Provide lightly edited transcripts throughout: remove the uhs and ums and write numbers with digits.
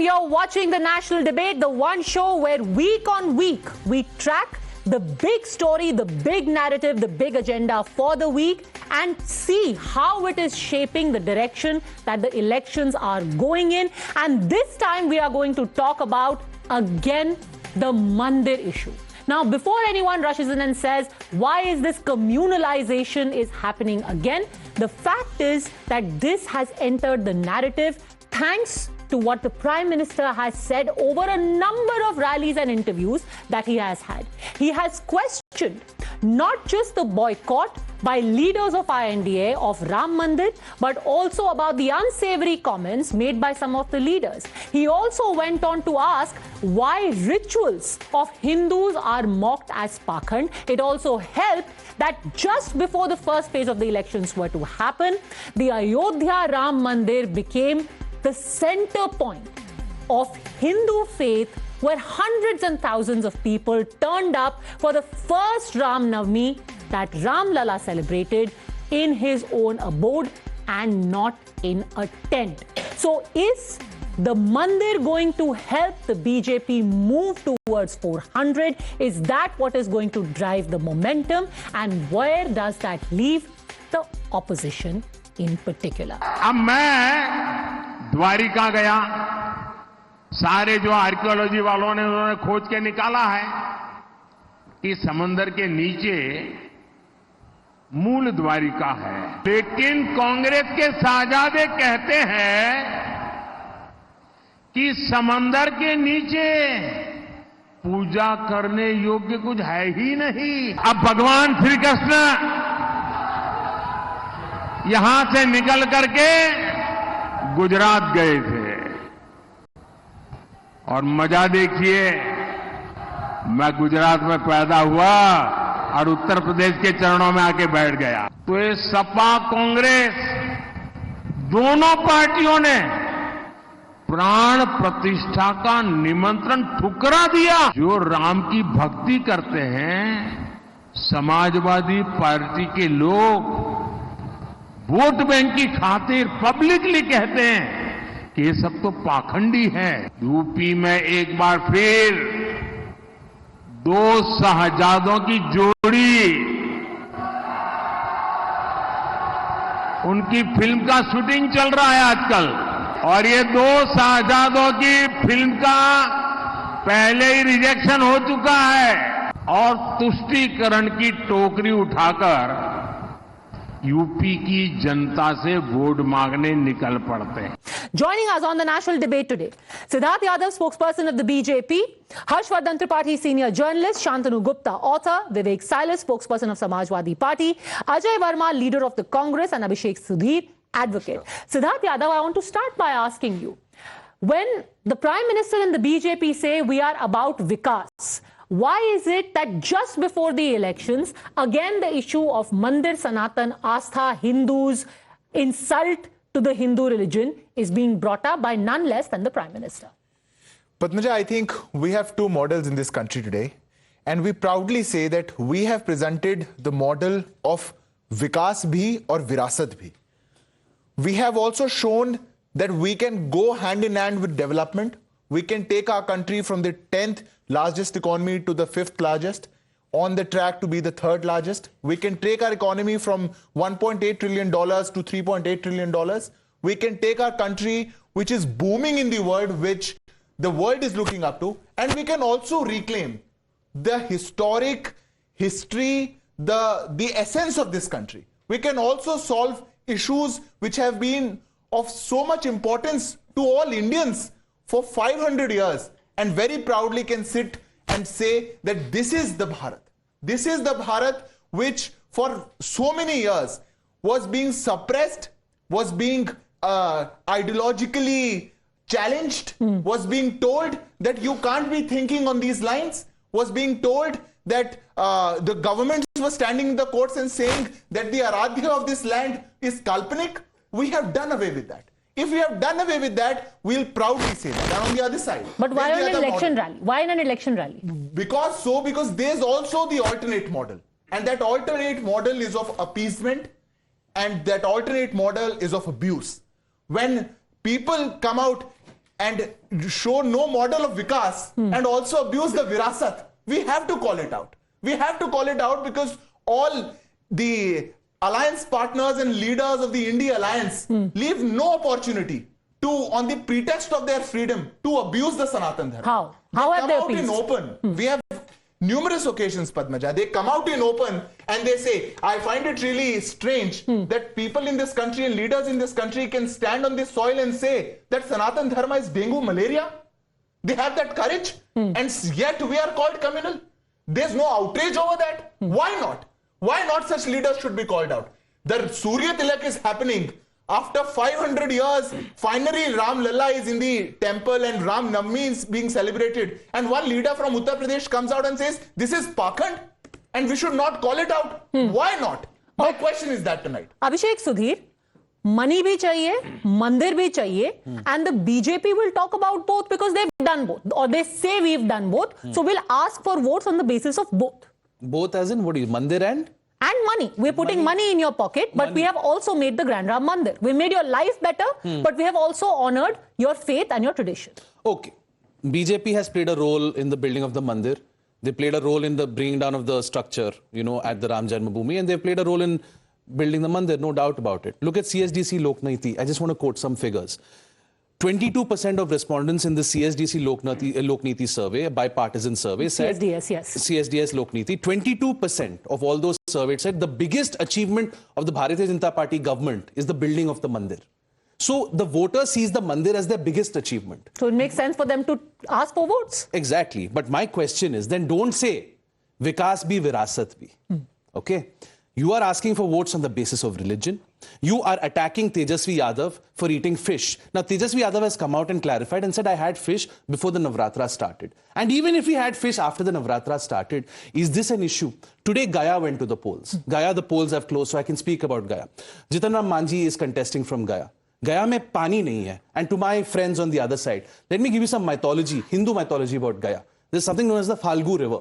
You're watching the National Debate, the one show where week on week we track the big story, the big narrative, the big agenda for the week and see how it is shaping the direction that the elections are going in. And this time we are going to talk about, again, the Mandir issue. Now, before anyone rushes in and says, why is this communalization is happening again? The fact is that this has entered the narrative thanks to what the Prime Minister has said over a number of rallies and interviews that he has had. He has questioned not just the boycott by leaders of INDA of Ram Mandir, but also about the unsavory comments made by some of the leaders. He also went on to ask why rituals of Hindus are mocked as Pakhand. It also helped that just before the first phase of the elections were to happen, the Ayodhya Ram Mandir became the center point of Hindu faith, where hundreds and thousands of people turned up for the first Ram Navami that Ram Lalla celebrated in his own abode and not in a tent. So is the Mandir going to help the BJP move towards 400? Is that what is going to drive the momentum? And where does that leave the opposition in particular? अब मैं द्वारिका गया, सारे जो archaeology वालों ने उन्होंने खोज के निकाला है कि समंदर के नीचे मूल द्वारिका है। लेकिन कांग्रेस के साहजादे कहते हैं कि समंदर के नीचे पूजा करने योग्य कुछ है ही नहीं। अब भगवान श्री कृष्ण यहां से निकल करके गुजरात गए थे और मजा देखिए, मैं गुजरात में पैदा हुआ और उत्तर प्रदेश के चरणों में आके बैठ गया। तो ये सपा कांग्रेस दोनों पार्टियों ने प्राण प्रतिष्ठा का निमंत्रण ठुकरा दिया। जो राम की भक्ति करते हैं, समाजवादी पार्टी के लोग वोट बैंक की खातिर पब्लिकली कहते हैं कि ये सब तो पाखंडी है। यूपी में एक बार फिर दो शहजादों की जोड़ी, उनकी फिल्म का शूटिंग चल रहा है आजकल, और ये दो शहजादों की फिल्म का पहले ही रिजेक्शन हो चुका है और तुष्टीकरण की टोकरी उठाकर यूपी की जनता से वोट मांगने निकल पड़ते हैं। Joining us on the national debate today, Siddharth Yadav, spokesperson of the BJP, Harshvardhan Tripathi, senior journalist, Shantanu Gupta, author, Vivek Silas, spokesperson of Samajwadi Party, Ajay Verma, leader of the Congress, and Abhishek Sudhir, advocate. Siddharth Yadav, I want to start by asking you, when the Prime Minister and the BJP say we are about Vikas, why is it that just before the elections, again the issue of Mandir Sanatan, Astha, Hindus, insult to the Hindu religion is being brought up by none less than the Prime Minister? Padmaja, I think we have two models in this country today, and we proudly say that we have presented the model of Vikas bhi or Virasat bhi. We have also shown that we can go hand in hand with development. We can take our country from the 10th largest economy to the 5th largest, on the track to be the 3rd largest. We can take our economy from $1.8 trillion to $3.8 trillion. We can take our country, which is booming in the world, which the world is looking up to, and we can also reclaim the historic history, the essence of this country. We can also solve issues which have been of so much importance to all Indians for 500 years, and very proudly can sit and say that this is the Bharat. This is the Bharat which for so many years was being suppressed, was being ideologically challenged, was being told that you can't be thinking on these lines, was being told that the governments were standing in the courts and saying that the Aradhya of this land is Kalpanik. We have done away with that. If we have done away with that, we'll proudly say that. And on the other side. But why an election rally? Why an election rally? Because there's also the alternate model. And that alternate model is of appeasement, and that alternate model is of abuse. When people come out and show no model of Vikas and also abuse the Virasat, we have to call it out. We have to call it out because all the alliance partners and leaders of the India alliance leave no opportunity to, on the pretext of their freedom, to abuse the Sanatan Dharma. How have they come out in appeased? open. We have numerous occasions, Padmaja. They come out in open and they say, I find it really strange that people in this country and leaders in this country can stand on this soil and say that Sanatan Dharma is dengue, malaria. They have that courage and yet we are called communal. There's no outrage over that. Why not? Why not such leaders should be called out? The Surya Tilak is happening. After 500 years, finally Ram Lalla is in the temple and Ram Navami is being celebrated. And one leader from Uttar Pradesh comes out and says, this is Pakhand and we should not call it out. Why not? My question is that tonight. Abhishek, Sudhir, money bhi chahiye, mandir bhi chahiye, and the BJP will talk about both because they've done both, or they say we've done both. So we'll ask for votes on the basis of both. Both as in, what is mandir and money. We're putting money in your pocket, but we have also made the Grand Ram Mandir. We made your life better, but we have also honored your faith and your tradition. Okay. BJP has played a role in the building of the mandir. They played a role in the bringing down of the structure, at the Ram Janmabhoomi, and they played a role in building the mandir, no doubt about it. Look at CSDC Lokniti. I just want to quote some figures. 22% of respondents in the CSDC Lokniti survey, a bipartisan survey, said CSDS, yes. CSDS Lokniti, 22% of all those surveyed said the biggest achievement of the Bharatiya Janata Party government is the building of the mandir. So the voter sees the mandir as their biggest achievement. So it makes sense for them to ask for votes. Exactly. But my question is, then don't say Vikas bhi, Virasat bhi. Okay? You are asking for votes on the basis of religion. You are attacking Tejasvi Yadav for eating fish. Now, Tejasvi Yadav has come out and clarified and said, I had fish before the Navratra started. And even if he had fish after the Navratra started, is this an issue? Today, Gaya went to the polls. Gaya, the polls have closed, so I can speak about Gaya. Jitan Ram Manjhi is contesting from Gaya. Gaya mein pani nahi hai. And to my friends on the other side, let me give you some mythology, Hindu mythology about Gaya. There's something known as the Falgu River.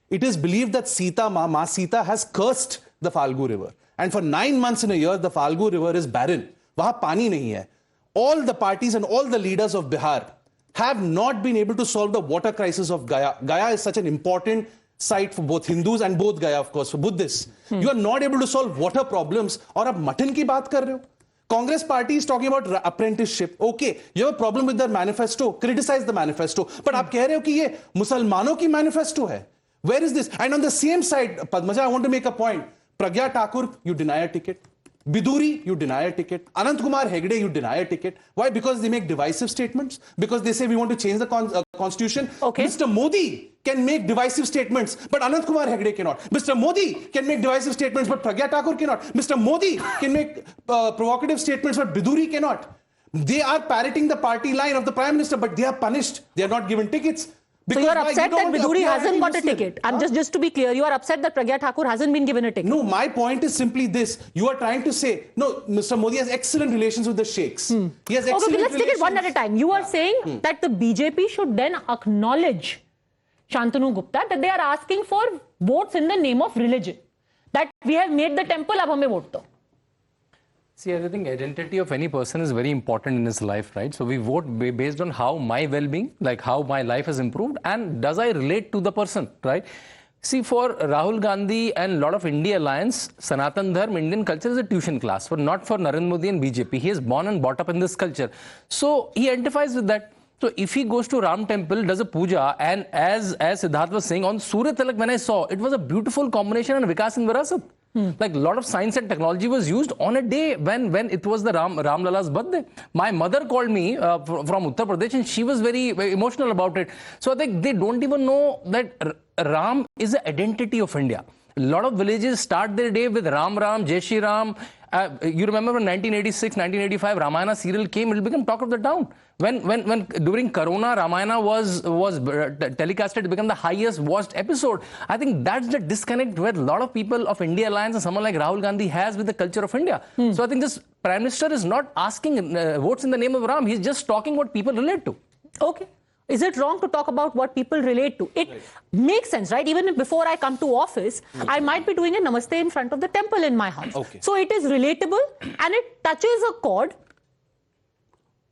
It is believed that Sita, Ma Sita has cursed the Falgu River. And for 9 months in a year, the Falgu River is barren. Wahan pani nahi hai. All the parties and all the leaders of Bihar have not been able to solve the water crisis of Gaya. Gaya is such an important site for both Hindus and both Gaya, of course, for Buddhists. You are not able to solve water problems. Aur ab mutton ki baat kar rahe ho. Congress party is talking about apprenticeship. Okay, you have a problem with their manifesto. Criticize the manifesto. But aap keh rahe ho ki ye Musalmanon ki manifesto hai. Where is this? And on the same side, Padmaja, I want to make a point. Pragya Thakur, you deny a ticket. Biduri, you deny a ticket. Anant Kumar Hegde, you deny a ticket. Why? Because they make divisive statements. Because they say we want to change the constitution. Okay. Mr. Modi can make divisive statements, but Anant Kumar Hegde cannot. Mr. Modi can make divisive statements, but Pragya Thakur cannot. Mr. Modi can make provocative statements, but Biduri cannot. They are parroting the party line of the Prime Minister, but they are punished. They are not given tickets. So you are upset that Biduri hasn't got a ticket. And just to be clear, you are upset that Pragya Thakur hasn't been given a ticket. No, my point is simply this. You are trying to say, no, Mr. Modi has excellent relations with the sheikhs. He has excellent let's take it one at a time. You are saying that the BJP should then acknowledge Shantanu Gupta that they are asking for votes in the name of religion. That we have made the temple, ab hame vote do. See, I think identity of any person is very important in his life, right? So we vote based on how my well-being, like how my life has improved, and does I relate to the person, right? See, for Rahul Gandhi and a lot of India Alliance, Sanatan Dharma, Indian culture is a tuition class, not for Narendra Modi and BJP. He is born and brought up in this culture. So he identifies with that. So if he goes to Ram temple, does a puja, and as Siddharth was saying, on Surya Tilak, when I saw, it was a beautiful combination and Vikas and Virasat. Like a lot of science and technology was used on a day when it was the Ram Lala's birthday. My mother called me from Uttar Pradesh and she was very, very emotional about it. So I think they don't even know that Ram is the identity of India. A lot of villages start their day with Ram Ram, Jai Shri Ram. You remember when 1986, 1985 Ramayana serial came, it became talk of the town. When during Corona, Ramayana was telecasted, it became the highest watched episode. I think that's the disconnect where a lot of people of India Alliance and someone like Rahul Gandhi has with the culture of India. So I think this Prime Minister is not asking votes in the name of Ram. He's just talking what people relate to. Okay. Is it wrong to talk about what people relate to? It makes sense, right? Even if before I come to office, I might be doing a namaste in front of the temple in my house. Okay. So it is relatable and it touches a chord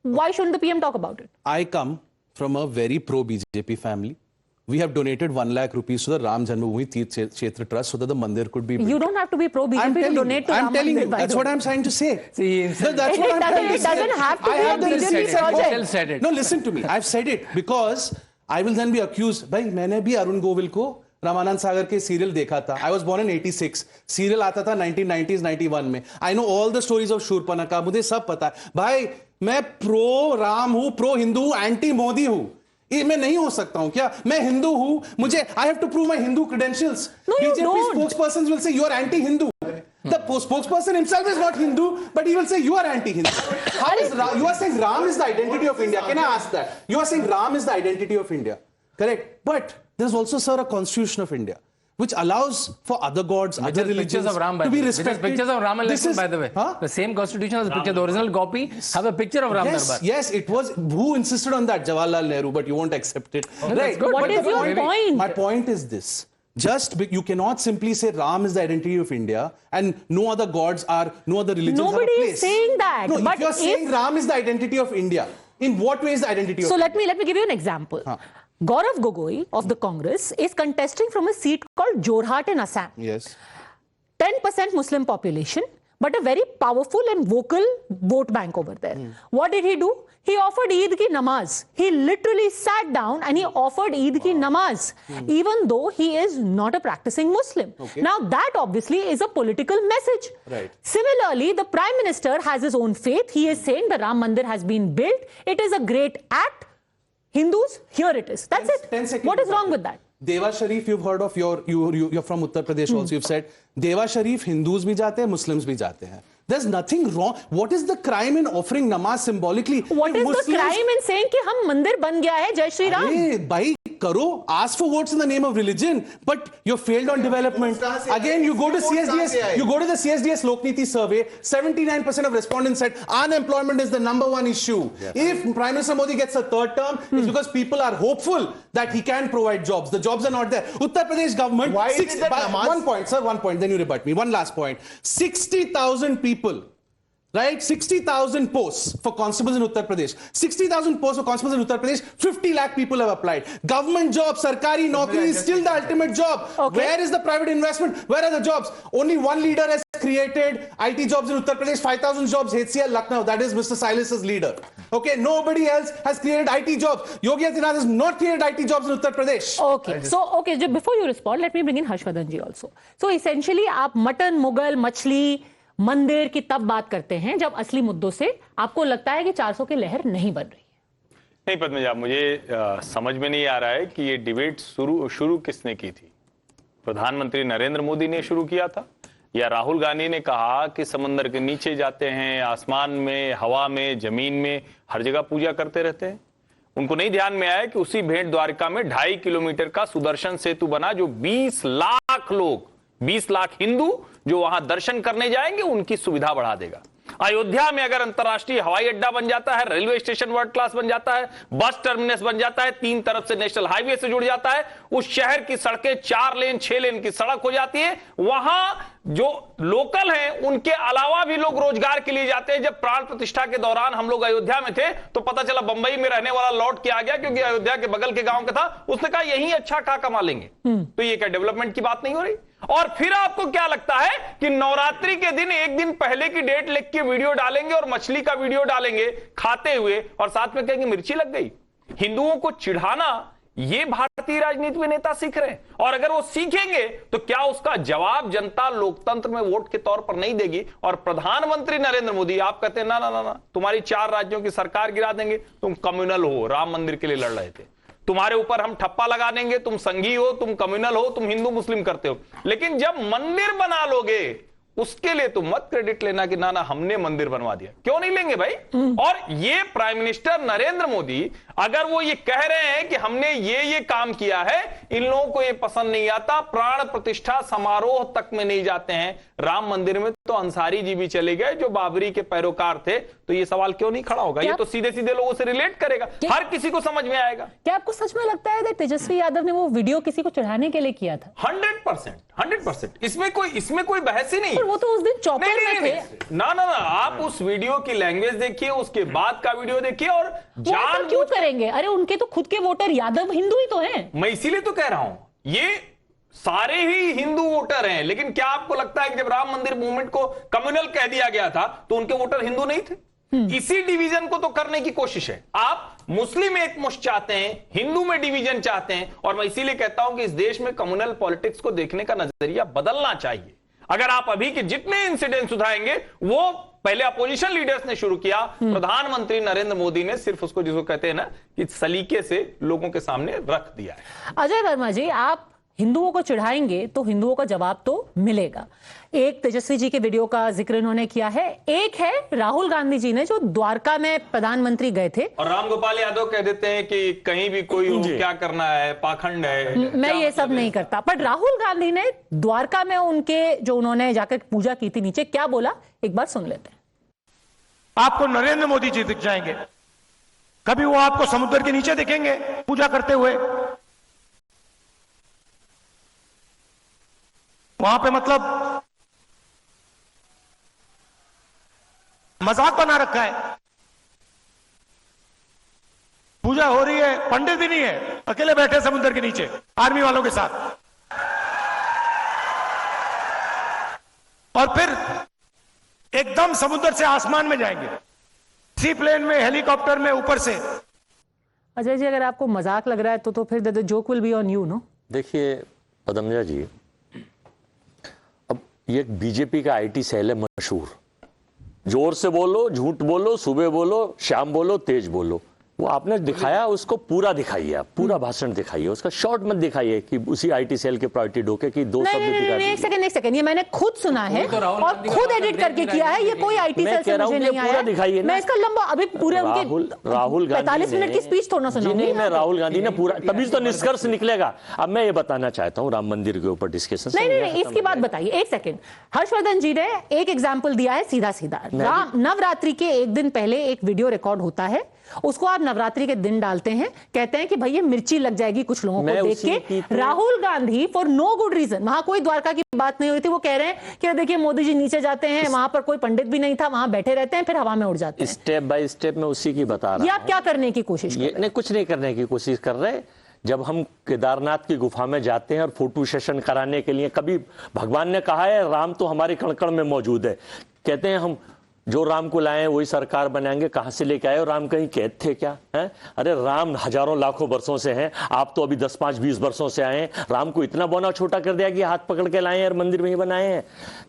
Why shouldn't the PM talk about it? I come from a very pro-BJP family. We have donated 1 lakh rupees to the Ram Janmabhoomi Tirth Kshetra Trust so that the mandir could be built. You don't have to be pro-BJP to donate to Ram telling Mandir, you. by That's the what way. I'm trying to say. See, No, that's what I'm trying to It say. doesn't have to I be a have the BJP receipt. project. Michelle said it. No, listen to me. I've said it because I will then be accused. भाई मैंने भी अरुण गोविल को रामानंद सागर के serial देखा था. I was born in 86. Serial आता था 1990s 91 में. I know all the stories of शूरपणखा. मुझे सब पता है. भाई मैं प्रो राम हूं, प्रो हिंदू हूं, एंटी मोदी हूं. ये मैं नहीं हो सकता हूं क्या? मैं हिंदू हूं. मुझे I have to prove my Hindu credentials. No, you BJP don't. spokespersons will say you are anti-Hindu. The spokesperson himself is not Hindu, but he will say you are anti-Hindu. How is you are saying Ram is the identity of India? Can I ask that? You are saying Ram is the identity of India, correct? But there's also, sir, a constitution of India which allows for other gods, other religions Pictures of Ram, by to the be way. respected. Pictures of Ram and This Lakshman, is- by the way. Huh? The same constitution has a picture. The original copy have a picture of Ram Yes, Darbar. yes, it was. Who insisted on that? Jawaharlal Nehru, but you won't accept it. that's good. What But is the your point? My point is this. You cannot simply say Ram is the identity of India and no other gods are, no other religions Nobody have a is place. saying that, No, but if you're saying if- Ram is the identity of India, in what way is the identity of So India? let me give you an example. Gaurav Gogoi of the Congress is contesting from a seat called Jorhat in Assam. Yes. 10% Muslim population, but a very powerful and vocal vote bank over there. What did he do? He offered Eid ki namaz. He literally sat down and he offered Eid ki namaz, even though he is not a practicing Muslim. Okay. Now that obviously is a political message. Right. Similarly, the Prime Minister has his own faith. He is saying the Ram Mandir has been built. It is a great act. Hindus, here it is. That's it. 10 seconds. What is wrong with that? Deva Sharif, you've heard of you're from Uttar Pradesh also. You've said Deva Sharif, Hindus bhi jate hain, Muslims bhi jate hain. There's nothing wrong. What is the crime in offering namaz symbolically? What is the crime in saying कि हम मंदिर बन गया है, जय Shri Ram? Hey, bhai, karo, ask for votes in the name of religion, but you failed on development. Again, you go to CSDS, you go to the CSDS Lokniti survey, 79% of respondents said unemployment is the number one issue. If Prime Minister Modi gets a third term, it's because people are hopeful that he can provide jobs. The jobs are not there. Uttar Pradesh government, Why is it that namaz- one point, sir, one point, then you rebut me. One last point. 60,000 people. Right? 60,000 posts for constables in Uttar Pradesh. 60,000 posts for constables in Uttar Pradesh. 50 lakh people have applied. Government job, sarkari naukri is still the ultimate job. Okay. Where is the private investment? Where are the jobs? Only one leader has created IT jobs in Uttar Pradesh. 5,000 jobs. HCL Lucknow. That is Mr. Silas's leader. Okay. Nobody else has created IT jobs. Yogi Adityanath has not created IT jobs in Uttar Pradesh. Okay, so before you respond, let me bring in Harshvardhan ji also. So essentially, आप mutton, Mughal, मछली, मंदिर की तब बात करते हैं जब असली मुद्दों से आपको लगता है कि 400 की लहर नहीं बन रही है। नहीं पद्मजा, मुझे समझ में नहीं आ रहा है कि ये डिबेट शुरू किसने की थी। प्रधानमंत्री नरेंद्र मोदी ने शुरू किया था या राहुल गांधी ने कहा कि समंदर के नीचे जाते हैं, आसमान में, हवा में, जमीन में, हर जगह पूजा करते रहते हैं। उनको नहीं ध्यान में आया कि उसी भेंट द्वारका में 2.5 किलोमीटर का सुदर्शन सेतु बना, जो 20 लाख लोग, 20 लाख हिंदू जो वहां दर्शन करने जाएंगे, उनकी सुविधा बढ़ा देगा। अयोध्या में अगर अंतरराष्ट्रीय हवाई अड्डा बन जाता है, रेलवे स्टेशन वर्ल्ड क्लास बन जाता है, बस टर्मिनस बन जाता है, 3 तरफ से नेशनल हाईवे से जुड़ जाता है, उस शहर की सड़कें 4 लेन 6 लेन की सड़क हो जाती है। वहां जो लोकल हैं उनके अलावा भी लोग रोजगार के लिए जाते हैं। जब प्राण प्रतिष्ठा के दौरान हम लोग अयोध्या में थे तो पता चला बंबई में रहने वाला लौट के आ गया, क्योंकि अयोध्या के बगल के गांव का था। उसने कहा यही अच्छा कहा कमा लेंगे। तो ये क्या डेवलपमेंट की बात नहीं हो रही? और फिर आपको क्या लगता है कि नवरात्रि के दिन एक दिन पहले की डेट लिख के वीडियो डालेंगे और मछली का वीडियो डालेंगे खाते हुए और साथ में कहेंगे मिर्ची लग गई? हिंदुओं को चिढ़ाना ये भारतीय राजनीति में नेता सीख रहे हैं। और अगर वो सीखेंगे तो क्या उसका जवाब जनता लोकतंत्र में वोट के तौर पर नहीं देगी? और प्रधानमंत्री नरेंद्र मोदी आप कहते हैं ना ना ना ना, तुम्हारी 4 राज्यों की सरकार गिरा देंगे, तुम कम्युनल हो, राम मंदिर के लिए लड़ रहे थे, तुम्हारे ऊपर हम ठप्पा लगा देंगे, तुम संघी हो, तुम कम्युनल हो, तुम हिंदू मुस्लिम करते हो। लेकिन जब मंदिर बना लोगे उसके लिए तुम मत क्रेडिट लेना कि ना ना हमने मंदिर बनवा दिया। क्यों नहीं लेंगे भाई? और ये प्राइम मिनिस्टर नरेंद्र मोदी अगर वो ये कह रहे हैं कि हमने ये काम किया है, इन लोगों को ये पसंद नहीं आता, प्राण प्रतिष्ठा समारोह तक में नहीं जाते हैं। राम मंदिर में तो अंसारी जी भी चले गए जो बाबरी के पैरोकार थे, तो ये सवाल क्यों नहीं खड़ा होगा? ये तो सीधे सीधे लोगों से रिलेट करेगा, हर किसी को समझ में आएगा। क्या आपको सच में लगता है कि तेजस्वी यादव ने वो वीडियो किसी को चढ़ाने के लिए किया था? 100%। इसमें कोई बहस ही नहीं। पर वो तो उस दिन चौपर में थे। ना ना ना, आप उस वीडियो की लैंग्वेज देखिए, उसके बाद का वीडियो देखिए, और वो ऐसा क्यों करेंगे? अरे उनके तो खुद के वोटर यादव हिंदू ही तो हैं। मैं इसीलिए तो कह रहा हूं, ये सारे ही हिंदू वोटर हैं, लेकिन क्या आपको लगता है कि जब राम मंदिर मूवमेंट को कम्युनल कह दिया गया था तो उनके वोटर हिंदू नहीं थे? इसी डिवीजन को तो करने की कोशिश है। आप मुस्लिम एक मुश्त चाहते हैं, हिंदू में डिवीजन चाहते हैं, और मैं इसीलिए कहता हूं कि इस देश में कम्युनल पॉलिटिक्स को देखने का नजरिया बदलना चाहिए। अगर आप अभी के जितने इंसिडेंट्स उठाएंगे, वो पहले अपोजिशन लीडर्स ने शुरू किया, प्रधानमंत्री नरेंद्र मोदी ने सिर्फ उसको, जिसको कहते हैं ना, कि सलीके से लोगों के सामने रख दिया है। अजय वर्मा जी, आप हिंदुओं को चिढ़ाएंगे तो हिंदुओं का जवाब तो मिलेगा। एक तेजस्वी जी के वीडियो का जिक्र इन्होंने किया है, एक है राहुल गांधी जी ने जो द्वारका में प्रधानमंत्री गए थे, और रामगोपाल यादव कह देते हैं कि कहीं भी कोई हो, क्या करना है, पाखंड है। मैं ये सब नहीं करता। पर राहुल गांधी ने द्वारका में उनके जो उन्होंने जाकर पूजा की थी नीचे, क्या बोला एक बार सुन लेते हैं। आपको नरेंद्र मोदी जी दिख जाएंगे, कभी वो आपको समुद्र के नीचे दिखेंगे पूजा करते हुए। वहां पे मतलब मजाक बना रखा है, पूजा हो रही है, पंडित भी नहीं है, अकेले बैठे समुद्र के नीचे आर्मी वालों के साथ। और फिर एकदम समुद्र से आसमान में जाएंगे, सी प्लेन में, हेलीकॉप्टर में, ऊपर से। अजय जी, अगर आपको मजाक लग रहा है तो फिर the joke will be on you, no? देखिए पदमजा जी, अब ये बीजेपी का आईटी सेल है मशहूर, जोर से बोलो, झूठ बोलो, सुबह बोलो, शाम बोलो, तेज बोलो। वो आपने दिखाया, उसको पूरा दिखाइए, आप पूरा भाषण दिखाइए, उसका शॉर्ट मत दिखाइए कि उसी आईटी सेल के प्रायोरिटी डोके की दो शब्द दिखा। एक सेकंड, ये मैंने खुद सुना है और खुद एडिट करके किया है, ये कोई आईटी सेल से मुझे नहीं आया। दिखाइए, मैं इसका लंबा अभी पूरे राहुल 45 मिनट की स्पीच थोड़ा सुनाऊंगी। नहीं, मैं राहुल गांधी ने पूरा, तभी तो निष्कर्ष निकलेगा। अब मैं ये बताना चाहता हूँ, राम मंदिर के ऊपर डिस्कशन। नहीं, इसकी बात बताइए, एक सेकंड। हर्षवर्धन जी ने एक एग्जाम्पल दिया है सीधा सीधा। नवरात्रि के एक दिन पहले एक वीडियो रिकॉर्ड होता है, उसको आप नवरात्रि के दिन डालते हैं, कहते हैं कि भाई ये मिर्ची लग जाएगी कुछ लोगों को देख के। Rahul Gandhi for no good reason, वहां कोई द्वारका की बात नहीं हुई थी, वो कह रहे हैं कि देखिए मोदी जी नीचे जाते हैं, वहां पर कोई पंडित भी नहीं था, वहां बैठे रहते हैं, फिर हवा में उड़ जाते हैं। स्टेप बाय स्टेप में उसी की बता रहा हूं। ये आप क्या करने की कोशिश कर रहे हैं? नहीं, कुछ नहीं करने की कोशिश कर रहे। जब हम केदारनाथ की गुफा में जाते हैं और फोटो सेशन कराने के लिए, कभी भगवान ने कहा है राम तो हमारे कण-कण में मौजूद है, कहते हैं हम जो राम को लाए वही सरकार बनाएंगे, कहां से लेके आए? और राम कहीं कैद थे क्या? हैं? अरे राम हजारों लाखों वर्षों से हैं, आप तो अभी 10, 5, 20 वर्षों से आए हैं। राम को इतना बौना छोटा कर दिया कि हाथ पकड़ के लाए हैं और मंदिर में ही बनाए हैं।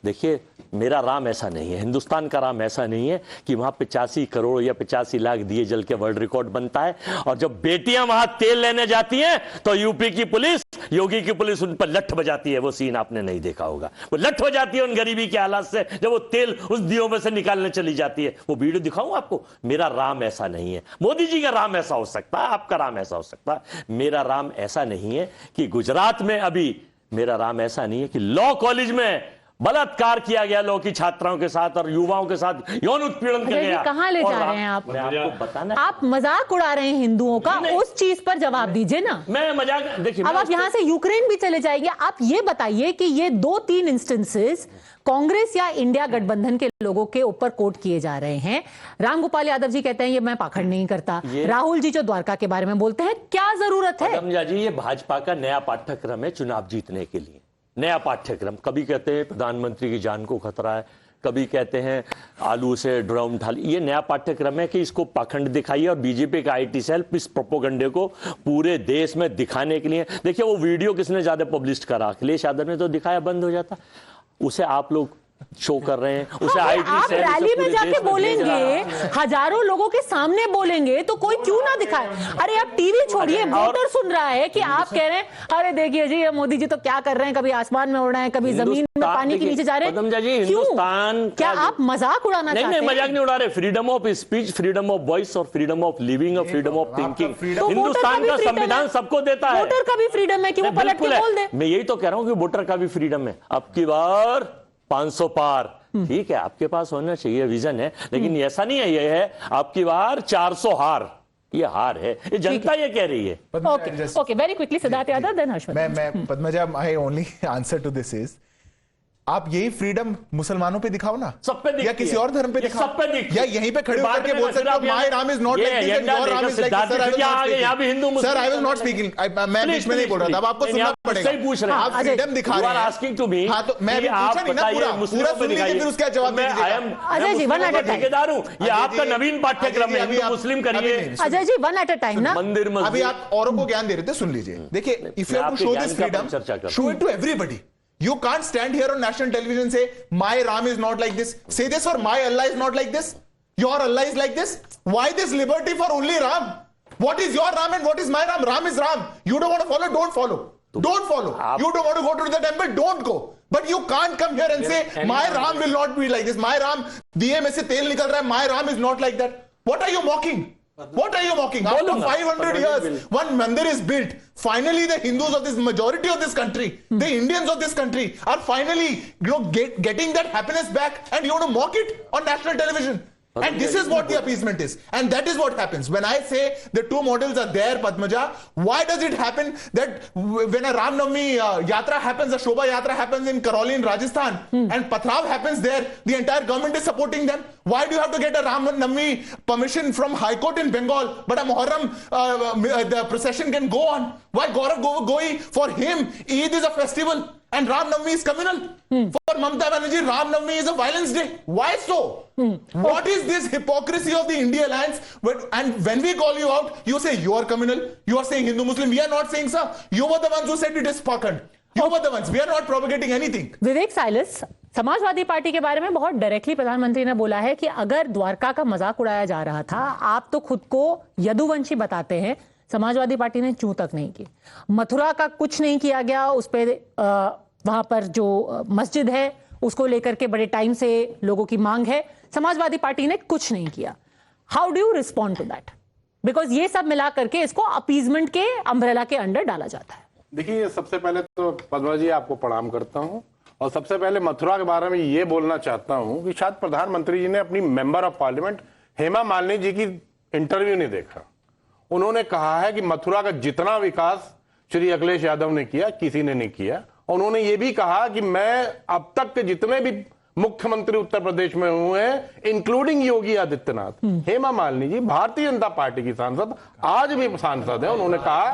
देखिए, मेरा राम ऐसा नहीं है, हिंदुस्तान का राम ऐसा नहीं है कि वहां 85 करोड़ या 85 लाख दिए जल के वर्ल्ड रिकॉर्ड बनता है। और जब बेटियां वहां तेल लेने जाती हैं तो यूपी की पुलिस, योगी की पुलिस उन पर लठ बजाती है। वो सीन आपने नहीं देखा होगा, वो लठ बजाती है उन गरीबी के हालात से, जब वो तेल उस दियों में से निकालने चली जाती है। वो वीडियो दिखाऊं आपको? मेरा राम ऐसा नहीं है। मोदी जी का राम ऐसा हो सकता है, आपका राम ऐसा हो सकता है, मेरा राम ऐसा नहीं है कि गुजरात में अभी, मेरा राम ऐसा नहीं है कि लॉ कॉलेज में बलात्कार किया गया लोगों की छात्राओं के साथ और युवाओं के साथ यौन उत्पीड़न किया गया। कहां ले जा रहे हैं आप? मैं आपको बताना, आप मजाक उड़ा रहे हैं हिंदुओं का, उस चीज पर जवाब दीजिए ना। मैं मजाक, देखिए, अब आप यहां से यूक्रेन भी चले जाएंगे। आप ये बताइए कि ये 2-3 इंस्टेंसेस कांग्रेस या इंडिया गठबंधन के लोगों के ऊपर कोट किए जा रहे हैं। रामगोपाल यादव जी कहते हैं ये मैं पाखंड नहीं करता, राहुल जी जो द्वारका के बारे में बोलते हैं, क्या जरूरत है? पदमजा जी, ये भाजपा का नया पाठ्यक्रम है चुनाव जीतने के लिए, नया पाठ्यक्रम। कभी कहते हैं प्रधानमंत्री की जान को खतरा है, कभी कहते हैं आलू से ड्रोन उठा ली। ये नया पाठ्यक्रम है कि इसको पाखंड दिखाइए, और बीजेपी का आईटी सेल इस प्रोपोगंडे को पूरे देश में दिखाने के लिए। देखिए, वो वीडियो किसने ज्यादा पब्लिश करा? अखिलेश यादव ने तो दिखाया, बंद हो जाता। उसे आप लोग शो कर रहे हैं, उसे आईटी सेल आप रैली में जाके बोलेंगे, हजारों लोगों के सामने बोलेंगे, तो कोई क्यों ना दिखाए? अरे आप टीवी छोड़िए, वोटर सुन रहा है कि आप कह रहे हैं अरे देखिए जी, मोदी जी तो क्या कर रहे हैं, कभी आसमान में उड़ रहे हैं, कभी जमीन में पानी के नीचे जा रहे हैं। हिंदुस्तान, क्या आप मजाक उड़ाना चाहते हैं? नहीं, मजाक नहीं उड़ा रहे। Freedom of speech, freedom of voice और फ्रीडम ऑफ लिविंग और फ्रीडम ऑफ थिंकिंग हिंदुस्तान का संविधान सबको देता है। वोटर का भी फ्रीडम है कि वो पलट के बोल दे। मैं यही तो कह रहा हूं कि वोटर का भी फ्रीडम है। अब की बार 500 पार, ठीक है, आपके पास होना चाहिए, विजन है, लेकिन ऐसा नहीं है। ये है आपकी बार 400 हार, ये हार है, ये जनता ये कह रही है। Okay, very quickly Siddharth Yadav, then Harshvardhan. मैं Padmaja, my only answer to this is आप यही फ्रीडम मुसलमानों पे दिखाओ ना, सब पे दिखती या किसी है। और धर्म पे ये दिखाओ, सब पे दिखती या है। यहीं पे खड़े बाद होकर के में बोल सकते हो फिर आप माय राम इज नॉट ये like this and agenda your Ram is like Siddharth this. क्या आ गए? यहाँ भी Hindu sir I was not Muslim speaking, मैं बीच में नहीं बोल रहा था, अब आपको नहीं, सुनना आप पड़ेगा। सही पूछ रहे हैं। आप फ्रीडम दिखा रहे हैं। Asking to me. हाँ तो मैं भी पूछा नहीं ना, पूरा सुन लीजिए फिर उसका जवाब दे दीजिएगा। Ajay ji, one at a time. ठेकेदार हूँ, ये आपका नवीन पाठ्यक्रम है, हिंदू मुस्लिम करिए। Ajay ji, one at a time ना। मंदिर अभी मस्जिद आप औरों को ज्ञान दे रहे थे, सुन लीजिए। देखिए, इफ यू हैव टू आपके शो ज्ञान दिस का अपन चर्चा फ्रीडम, कर रहे show it to everybody. You can't stand here on national television and say, my Ram is not like this. Say this for my Allah is not like this. Your Allah is like this. Why this liberty for only Ram? What is your Ram and what is my Ram? Ram is Ram. You don't want to follow, don't follow. Don't follow. You don't want to go to the temple, don't go. But you can't come here and say, my Ram will not be like this. My Ram, diye mein se tel nikal raha hai. My Ram is not like that. What are you mocking? What are you mocking? After 500 years, one mandir is built. Finally, the Hindus of this majority of this country, the Indians of this country, are finally, getting that happiness back, and you want to mock it on national television. And this is what the appeasement is. And that is what happens. When I say the two models are there, Padmaja, why does it happen that when a Ram Navami Yatra happens, a Shobha Yatra happens in Karoli in Rajasthan, and Pathrav happens there, the entire government is supporting them? Why do you have to get a Ram Navami permission from High Court in Bengal, but a Muharram, the procession can go on? Why Gaurav Goi, for him, Eid is a festival and Ram Navami is communal? For Mamata Banerjee, Ram Navami is a violence day. Why so? What is this hypocrisy of the India Alliance? And when we call you out, you say you are communal, you are saying Hindu Muslim. We are not saying, sir. You were the ones who said it is Pakhand. You were the ones. We are not propagating anything. Vivek Silas, Samajwadi party के बारे में बहुत directly प्रधानमंत्री ने बोला है कि अगर द्वारका का मजाक उड़ाया जा रहा था, आप तो खुद को यदुवंशी बताते हैं, समाजवादी पार्टी ने चूं तक नहीं की। मथुरा का कुछ नहीं किया गया, उस पर वहां पर जो मस्जिद है उसको लेकर के बड़े टाइम से लोगों की मांग है, समाजवादी पार्टी ने कुछ नहीं किया। How do you respond to that? Because ये सब मिला करके इसको अपीजमेंट के अम्ब्रेला के अंडर डाला जाता है। देखिए, सबसे पहले तो पद्मा जी आपको प्रणाम करता हूं, और सबसे पहले मथुरा के बारे में ये बोलना चाहता हूं कि शायद प्रधानमंत्री जी ने अपनी member of parliament Hema Malini ji की इंटरव्यू नहीं देखा। उन्होंने कहा है कि मथुरा का जितना विकास श्री अखिलेश यादव ने किया, किसी ने नहीं किया। और उन्होंने ये भी कहा कि मैं अब तक के जितने भी मुख्यमंत्री उत्तर प्रदेश में हुए हैं, इंक्लूडिंग योगी आदित्यनाथ, हेमा मालिनी जी भारतीय जनता पार्टी की सांसद, आज भी सांसद है। उन्होंने कहा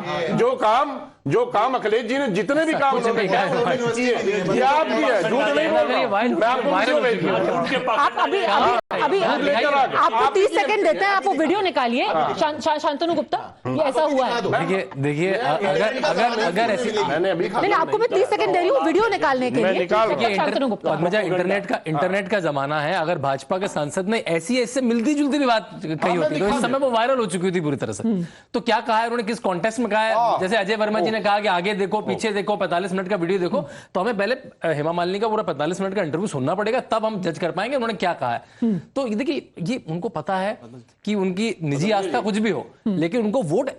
जो काम अखिलेश जी ने जितने भी काम उन्होंने किए, ये आप किए, झूठ नहीं बोल रहा हूं। मैं आपको वीडियो भेज दूंगा। अभी आपको 30 सेकंड देते हैं, आप वो वीडियो निकालिए। शांतनु गुप्ता, ये ऐसा हुआ है। देखिए अगर ऐसी मैंने अभी नहीं, आपको मैं 30 सेकंड दे रही हूँ वीडियो निकालने के लिए। शांतनु गुप्ता, इंटरनेट का जमाना है। अगर भाजपा के सांसद ने ऐसी ऐसे मिलती जुलती भी बात कही होती तो इस समय वो वायरल हो चुकी थी पूरी तरह से। तो क्या कहा है उन्होंने, किस कॉन्टेक्स्ट में कहा है? जैसे अजय वर्मा जी ने कहा कि आगे देखो, पीछे देखो, 45 मिनट का वीडियो देखो, तो हमें पहले हेमा मालिनी का पूरा 45 मिनट का इंटरव्यू सुनना पड़ेगा, तब हम जज कर पाएंगे उन्होंने क्या कहा है। तो देखिए, ये उनको पता है कि उनकी निजी आस्था कुछ भी हो, लेकिन उनको वोट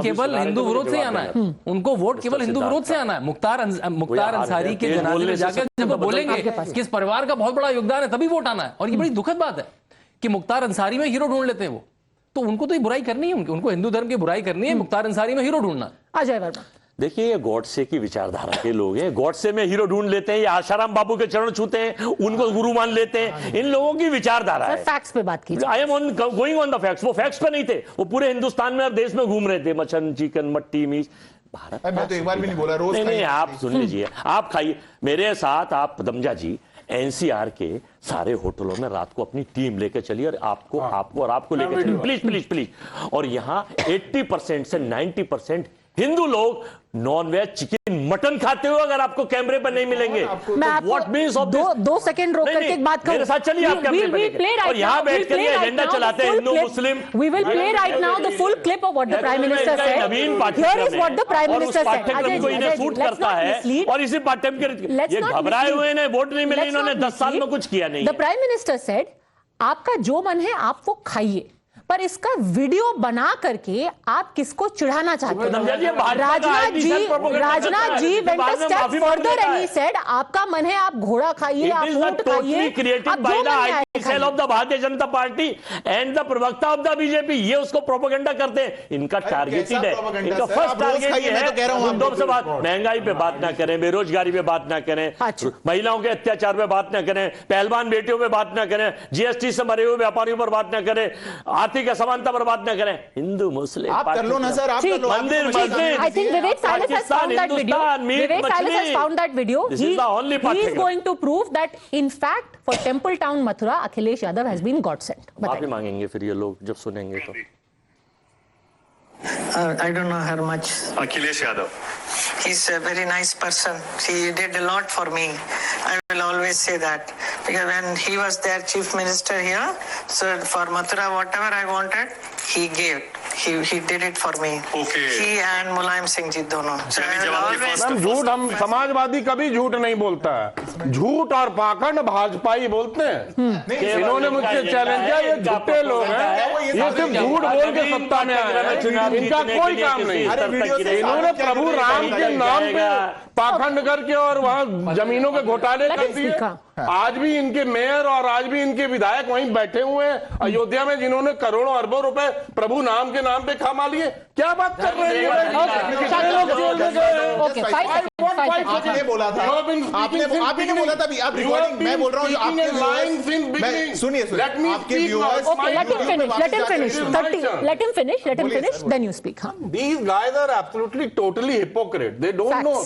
केवल हिंदू विरोध से आना है। उनको वोट केवल हिंदू विरोध से आना है। मुख्तार अंसारी के जनाजे में जाकर जब वो बोलेंगे कि इस परिवार का बहुत बड़ा योगदान है, तभी वोट आना है। और ये बड़ी दुखद बात है कि मुख्तार अंसारी में हीरो ढूंढ लेते हैं वो। तो उनको तो ये बुराई करनी है, उनको हिंदू धर्म की बुराई करनी है, मुख्तार अंसारी में हीरो ढूंढना। अजय वर्मा, देखिए, ये गॉडसे की विचारधारा के लोग हैं। गॉडसे में हीरो ढूंढ लेते हैं, ये आशाराम बाबू के चरण छूते हैं, उनको गुरु मान लेते हैं। इन लोगों की विचारधारा है। फैक्ट्स पे बात कीजिए। I am going on the facts. वो फैक्ट्स पे नहीं थे, वो पूरे हिंदुस्तान में और देश में घूम रहे थे, मछन, चिकन, मट्टी, मीट। भारत मैं तो एक बार भी नहीं बोला, रोज नहीं, आप सुन लीजिए, आप खाइए मेरे साथ। आप पदमजा जी एनसीआर के सारे होटलों में रात को अपनी टीम लेके चलिए, और आपको लेके चलिए, प्लीज प्लीज। और यहाँ 80% से 90% हिंदू लोग नॉनवेज, चिकन, मटन खाते हुए अगर आपको कैमरे पर नहीं मिलेंगे, what means of this? 2 second रोक करके एक बात करूं। मेरे साथ चलिए, आप कैमरे पर और यहाँ बैठ कर एजेंडा चलाते हैं हिंदू मुस्लिम। We will play right now the full clip of what the Prime Minister said. Naveen Here is what the Prime Minister said. पाठ्यक्रम को इन्हें सूट करता है, और इसी पाठ्यक्रम के ये घबराए हुए हैं, वोट नहीं मिले, इन्होंने 10 साल में कुछ किया नहीं। The Prime Minister said, आपका जो मन है आप वो खाइए, पर इसका वीडियो बना करके आप किसको चिढ़ाना चाहते हैं? Rajnath ji went a step further and he said, आपका मन है आप घोड़ा खाइए, आप ऊंट खाइए, आप जो मन है आए cell of the Bharatiya Janata party and the प्रवक्ता ऑफ द बीजेपी, ये उसको प्रोपेगेंडा करते हैं। इनका टारगेटेड है, इनका फर्स्ट टारगेट ये है मुद्दों से बात, महंगाई पे बात ना करें, बेरोजगारी पे बात ना करें, महिलाओं के अत्याचार पे बात ना करें, पहलवान बेटियों पे बात ना करें, जीएसटी से मरे हुए व्यापारियों पर बात ना करें, आर्थिक असमानता पर बात ना करें, हिंदू मुस्लिम आप कर लो ना सर, आप कर लो। मंदिर मस्जिद, I think Vivek Salis has found that video. Vivek Salis has found that video. He is going to prove that in fact for Temple Town Mathura, Akhilesh Yadav has been God sent. माफी मांगेंगे फिर ये लोग जब सुनेंगे तो। I don't know her much. Akhilesh Yadav. He's a very nice person. He did a lot for me. I will always say that. Because when he was their chief minister here, so for Mathura, whatever I wanted, he gave. He did it for me. Okay. He and Mulayam Singh ji दोनों. So I will always. Ma'am झूठ, हम समाजवादी कभी झूठ नहीं बोलता है, झूठ और पाखंड भाजपा ही बोलते हैं। इन्होंने मुझसे चैलेंज किया, ये झूठे लोग हैं, ये सिर्फ झूठ बोल के सत्ता में आए हैं, इनका कोई काम नहीं। इन्होंने प्रभु राम के नाम पे पाखंड करके और वहाँ जमीनों के घोटाले कर दिए। आज भी इनके मेयर और आज भी इनके विधायक वहीं बैठे हुए हैं अयोध्या में, जिन्होंने करोड़ों अरबों रुपए प्रभु नाम के नाम पे कमा लिए। क्या बात कर रहे हैं? आपने बोला था, आप ही ने बोला था, आप रिकॉर्डिंग, मैं बोल रहा हूँ आपके व्यूअर्स, सुनिए आपके viewers, let him finish, then you speak. These guys are absolutely totally hypocrite. They don't know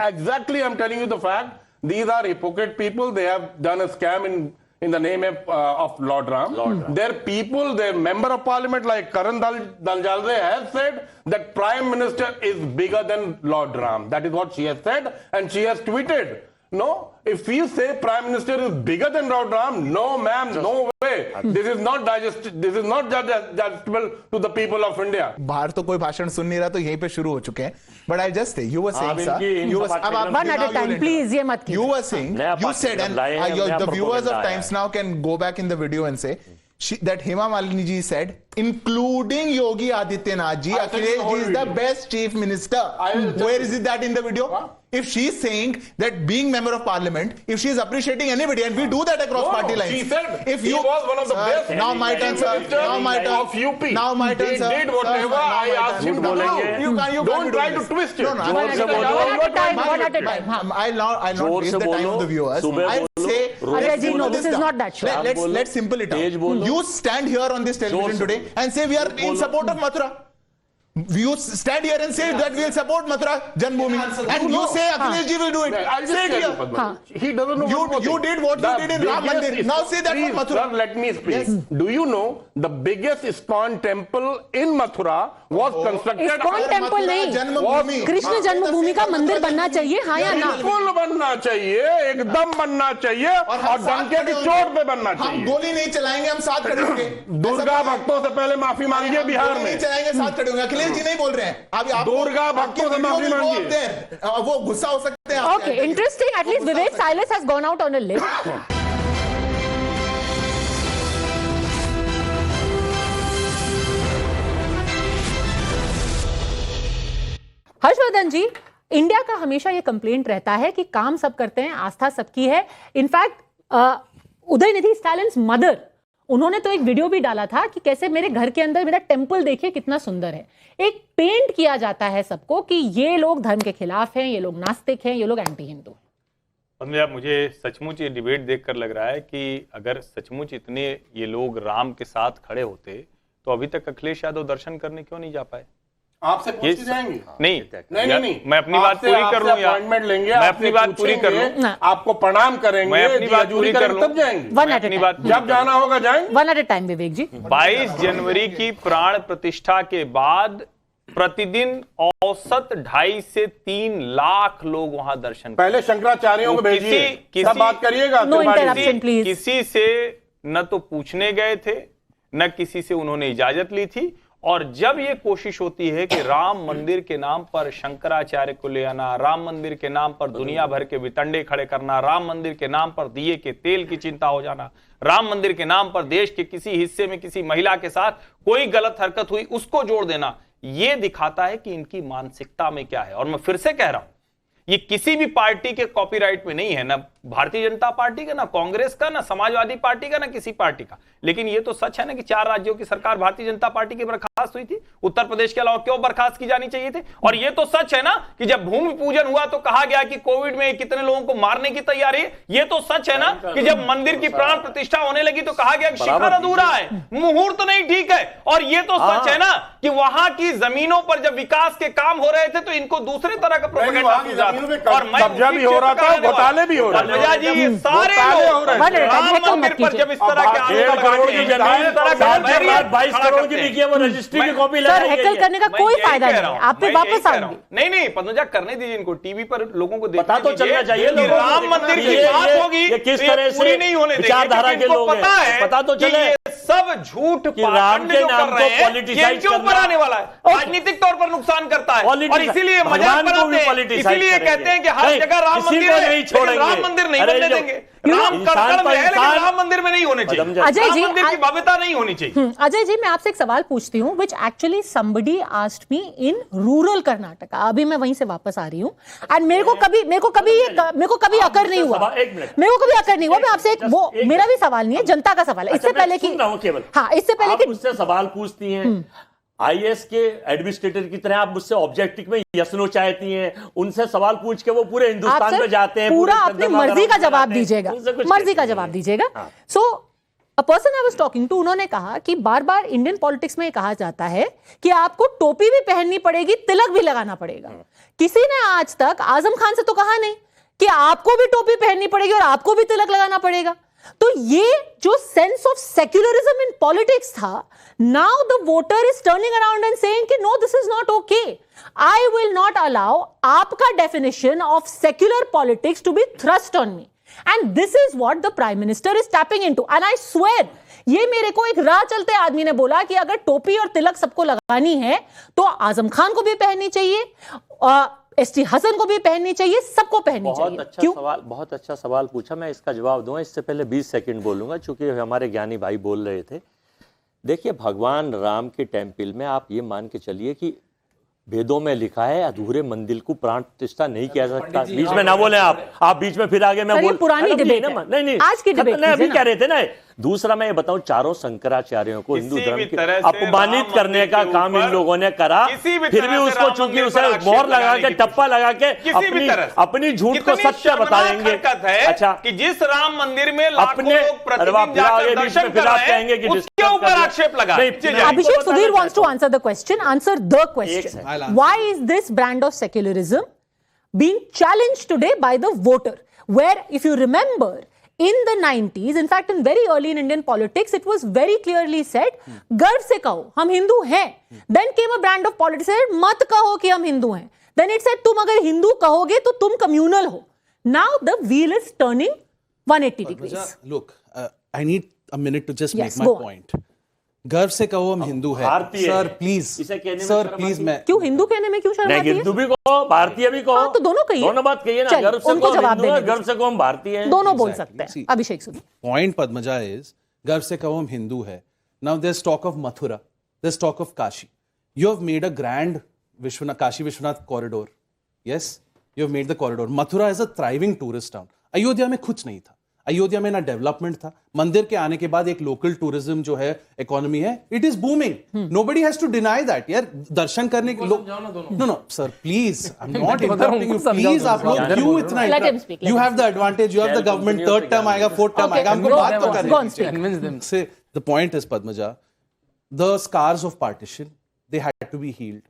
exactly. I'm telling you the fact. These are hypocrite people. They have done a scam in the name of Lord Ram. Their people, their member of parliament like Karan Daljalde has said that Prime Minister is bigger than Lord Ram. That is what she has said, and she has tweeted. No, if you say Prime Minister is bigger than Lord Ram, no ma'am, no way. This is not digestible to the people of India. बाहर तो कोई भाषण सुन नहीं रहा, तो यहीं पे शुरू हो चुके हैं. But I just say, you were saying, sir, you were, one at a time, please, ये मत कीजिए. You were saying, you said, and the viewers of Times Now can go back in the video and say, that Hema Malini ji said, including Yogi Adityanath ji, Akhilesh ji is the best chief minister. Where is it that in the video? What? If she is saying that being member of parliament, if she is appreciating anybody, and we do that across party lines. She said if he was one of the best. Now my turn, sir. Now my turn. Of UP. Now my turn, sir. He did whatever I asked him to do. You don't try to twist it. No, one at a time. I'll not waste the time of the viewers. I'll say, no, this is not that show. Let's simple it out. You stand here on this television today and say we are in support of Mathura. You stand here and say that we will support Mathura Janmabhoomi, and you say Akhilesh ji will do it. Say it here. He doesn't know. You did what you did in Ram Mandir. Now say that for Mathura. Sir, let me speak. Yes. Do you know the biggest ISKCON temple in Mathura was constructed? ISKCON temple नहीं, कृष्ण जन्मभूमि का मंदिर बनना चाहिए, हाँ या ना? बिल्कुल बनना चाहिए, एकदम बनना चाहिए, और डंके की चोट पे बनना चाहिए. हम गोली नहीं चलाएंगे, हम साथ खड़े होंगे. दुर्गा भक्तों से पहले माफी मांगिए बिहार में. नहीं चलाएंगे, साथ खड़े होंगे. जी नहीं बोल रहे हैं. अभी आप दुर्गा भक्तों से माफी मांगिए. वो गुस्सा हो सकते हैं. Okay, interesting. At least Vivek Salis has gone out on a limb. Harshvardhan ji, India का हमेशा ये कंप्लेंट रहता है कि काम सब करते हैं, आस्था सबकी है. इनफैक्ट उदयनिधि स्टालिन्स मदर, उन्होंने तो एक वीडियो भी डाला था कि कैसे मेरे घर के अंदर मेरा टेंपल देखिए कितना सुंदर है. एक पेंट किया जाता है सबको कि ये लोग धर्म के खिलाफ हैं, ये लोग नास्तिक हैं, ये लोग एंटी हिंदू. मुझे सचमुच ये डिबेट देखकर लग रहा है कि अगर सचमुच इतने ये लोग राम के साथ खड़े होते तो अभी तक अखिलेश यादव दर्शन करने क्यों नहीं जा पाए? आपसे पूछ जाएंगे? नहीं, मैं अपनी बात पूरी कर लूं. अपॉइंटमेंट लेंगे, मैं अपनी बात पूरी कर लूं. आपको प्रणाम करेंगे, मैं अपनी बात पूरी कर लूं, तब जाएंगे. जब जाना होगा जाएंगे. वन एट अ टाइम विवेक जी. 22 जनवरी की प्राण प्रतिष्ठा के बाद प्रतिदिन औसत 2.5 से 3 लाख लोग वहां दर्शन. पहले शंकराचार्यों को भेजिए, सब बात करिएगा. No interruption please. किसी से न तो पूछने गए थे, न किसी से उन्होंने इजाजत ली थी, और जब ये कोशिश होती है कि राम मंदिर के नाम पर शंकराचार्य को ले आना, राम मंदिर के नाम पर दुनिया भर के वितंडे खड़े करना, राम मंदिर के नाम पर दिए के तेल की चिंता हो जाना, राम मंदिर के नाम पर देश के किसी हिस्से में किसी महिला के साथ कोई गलत हरकत हुई उसको जोड़ देना, यह दिखाता है कि इनकी मानसिकता में क्या है। और मैं फिर से कह रहा हूं, ये किसी भी पार्टी के कॉपीराइट में नहीं है, ना भारतीय जनता पार्टी का, ना कांग्रेस का, ना समाजवादी पार्टी का, ना किसी पार्टी का। लेकिन ये तो सच है ना कि 4 राज्यों की सरकार भारतीय जनता पार्टी की बर्खास्त हुई थी, उत्तर प्रदेश के अलावा क्यों बर्खास्त की जानी चाहिए थी? और ये तो सच है ना कि जब भूमि पूजन हुआ तो कहा गया कि कोविड में कितने लोगों को मारने की तैयारी है। ये तो सच है ना कि जब मंदिर की प्राण प्रतिष्ठा होने लगी तो कहा गया कि शिखर अधूरा है, मुहूर्त नहीं ठीक है। और ये तो सच है ना कि वहां की जमीनों पर जब विकास के काम हो रहे थे तो इनको दूसरे तरह का प्रोपेगेंडा पूजा और कब्जा भी हो रहा था, घोटाले भी हो रहे थे। जी, ये सारे लोग राम मंदिर पर जब इस तरह के 1.5 करोड़ की जमीन 22 करोड़ की बिकी है, वो रजिस्ट्री की कॉपी सर, हैकल करने का कोई फायदा नहीं है, आप पे वापस आएंगे। नहीं पद्मजा, करने दीजिए इनको, टीवी पर लोगों को पता तो चलना चाहिए कि राम मंदिर की बात होगी, किस तरह से पूरी नहीं होने विचारधारा के लोग पता है, पता तो चले सब झूठ राम के नाम को पॉलिटिसाइज के ऊपर आने वाला है, राजनीतिक तौर पर नुकसान करता है और इसीलिए मजाक बनाते हैं, इसीलिए कहते हैं कि हर जगह राम मंदिर है, लेकिन राम मंदिर नहीं बनने देंगे। राम कड़कड़ में है लेकिन राम मंदिर में नहीं होने चाहिए, अजय जी, राम मंदिर की भव्यता नहीं होनी चाहिए। अजय जी, मैं आपसे एक सवाल पूछती हूँ, which actually somebody asked me in rural Karnataka. अभी मैं वहीं से वापस आ रही हूँ एंड मेरे को कभी अकर नहीं हुआ, मैं आपसे एक वो मेरा भी सवाल नहीं है, जनता का सवाल है। इससे पहले कि इससे पहले कि मुझसे सवाल पूछती हैं आईएएस के एडमिनिस्ट्रेटर की तरह, आप मुझसे ऑब्जेक्टिव में यस नो चाहती हैं, उनसे सवाल पूछ के वो पूरे हिंदुस्तान में जाते हैं, पूरा अपनी मर्जी का जवाब दीजिएगा, मर्जी का जवाब दीजिएगा। So a person I was talking to, उन्होंने कहा कि बार बार इंडियन पॉलिटिक्स में कहा जाता है कि आपको टोपी भी पहननी पड़ेगी, तिलक भी लगाना पड़ेगा। किसी ने आज तक आजम खान से तो कहा नहीं कि आपको भी टोपी पहननी पड़ेगी और आपको भी तिलक लगाना पड़ेगा। तो ये जो sense of secularism in politics था, now the voter is turning around and saying कि no, this is not okay, I will not allow आपका definition of secular politics to be thrust on me, and this is what the prime minister is tapping into. And I swear, ये मेरे को एक राह चलते आदमी ने बोला कि अगर टोपी और तिलक सबको लगानी है तो आजम खान को भी पहननी चाहिए, एसटी हसन को भी पहननी चाहिए, सबको पहननी चाहिए। बहुत अच्छा सवाल पूछा, मैं इसका जवाब दूंगा। इससे पहले 20 सेकंड बोलूंगा चूंकि हमारे ज्ञानी भाई बोल रहे थे। देखिए, भगवान राम के टेम्पल में आप ये मान के चलिए कि वेदों में लिखा है अधूरे मंदिर को प्राण प्रतिष्ठा नहीं किया जा सकता। बीच में ना बोले आप बीच में फिर आगे मैं बोल, पुरानी डिबेट है, नहीं आज की डिबेट अभी कह रहे थे ना। दूसरा मैं ये बताऊं, चारों शंकराचार्यों को हिंदू धर्म के अपमानित करने का काम इन लोगों ने करा, फिर भी उसको चूंकि उसे मोहर लगा के टप्पा लगा के अपनी झूठ को सत्य बताएंगे। अच्छा, कि जिस राम मंदिर में अपने कहेंगे कि उसके ऊपर आक्षेप लगा। Abhishek Sudhir wants to answer the question. Answer the question. Why is this brand of secularism being challenged today by the voter? Where, if you remember, in the 90s, in fact, in very early in Indian politics, it was very clearly said, गर्व से कहो हम हिंदू हैं. Then came a brand of politics said, मत कहो कि हम हिंदू हैं. Then it said, तुम अगर हिंदू कहोगे तो तुम communal हो. Now the wheel is turning 180 degrees. Look, I need a minute to just make my point. गर्व से कहो हम हिंदू हैं, सर प्लीज, सर प्लीज। मैं क्यों हिंदू कहने में क्यों शर्म आती है? हिंदू भी कहो, भारतीय भी कहो, तो दोनों कहिए, दोनों बात कहिए ना। गर्व से उनको जवाब देना, गर्व से कहो हम भारतीय हैं, दोनों बोल सकते हैं। अभिषेक सुधी, पॉइंट पद्मजा इज, गर्व से कहो हम हिंदू है। Now there is talk of Mathura, there is talk of Kashi. You have made a grand Vishwanath, Kashi Vishwanath corridor. Yes, you have made the corridor. Mathura is a thriving tourist town. Ayodhya में कुछ नहीं था. अयोध्या में ना डेवलपमेंट था. मंदिर के आने के बाद एक लोकल टूरिज्म जो है, इकोनॉमी है, it is booming. Nobody has to deny that. यार दर्शन करने के लोग, no sir please, I am not interrupting you, please. आप लोग क्यों इतना, you have the advantage, you have the government, third term आएगा, फोर्थ टर्म आएगा, हमको बात तो करनी है. The point is Padmaja, the scars of partition, they had to be healed.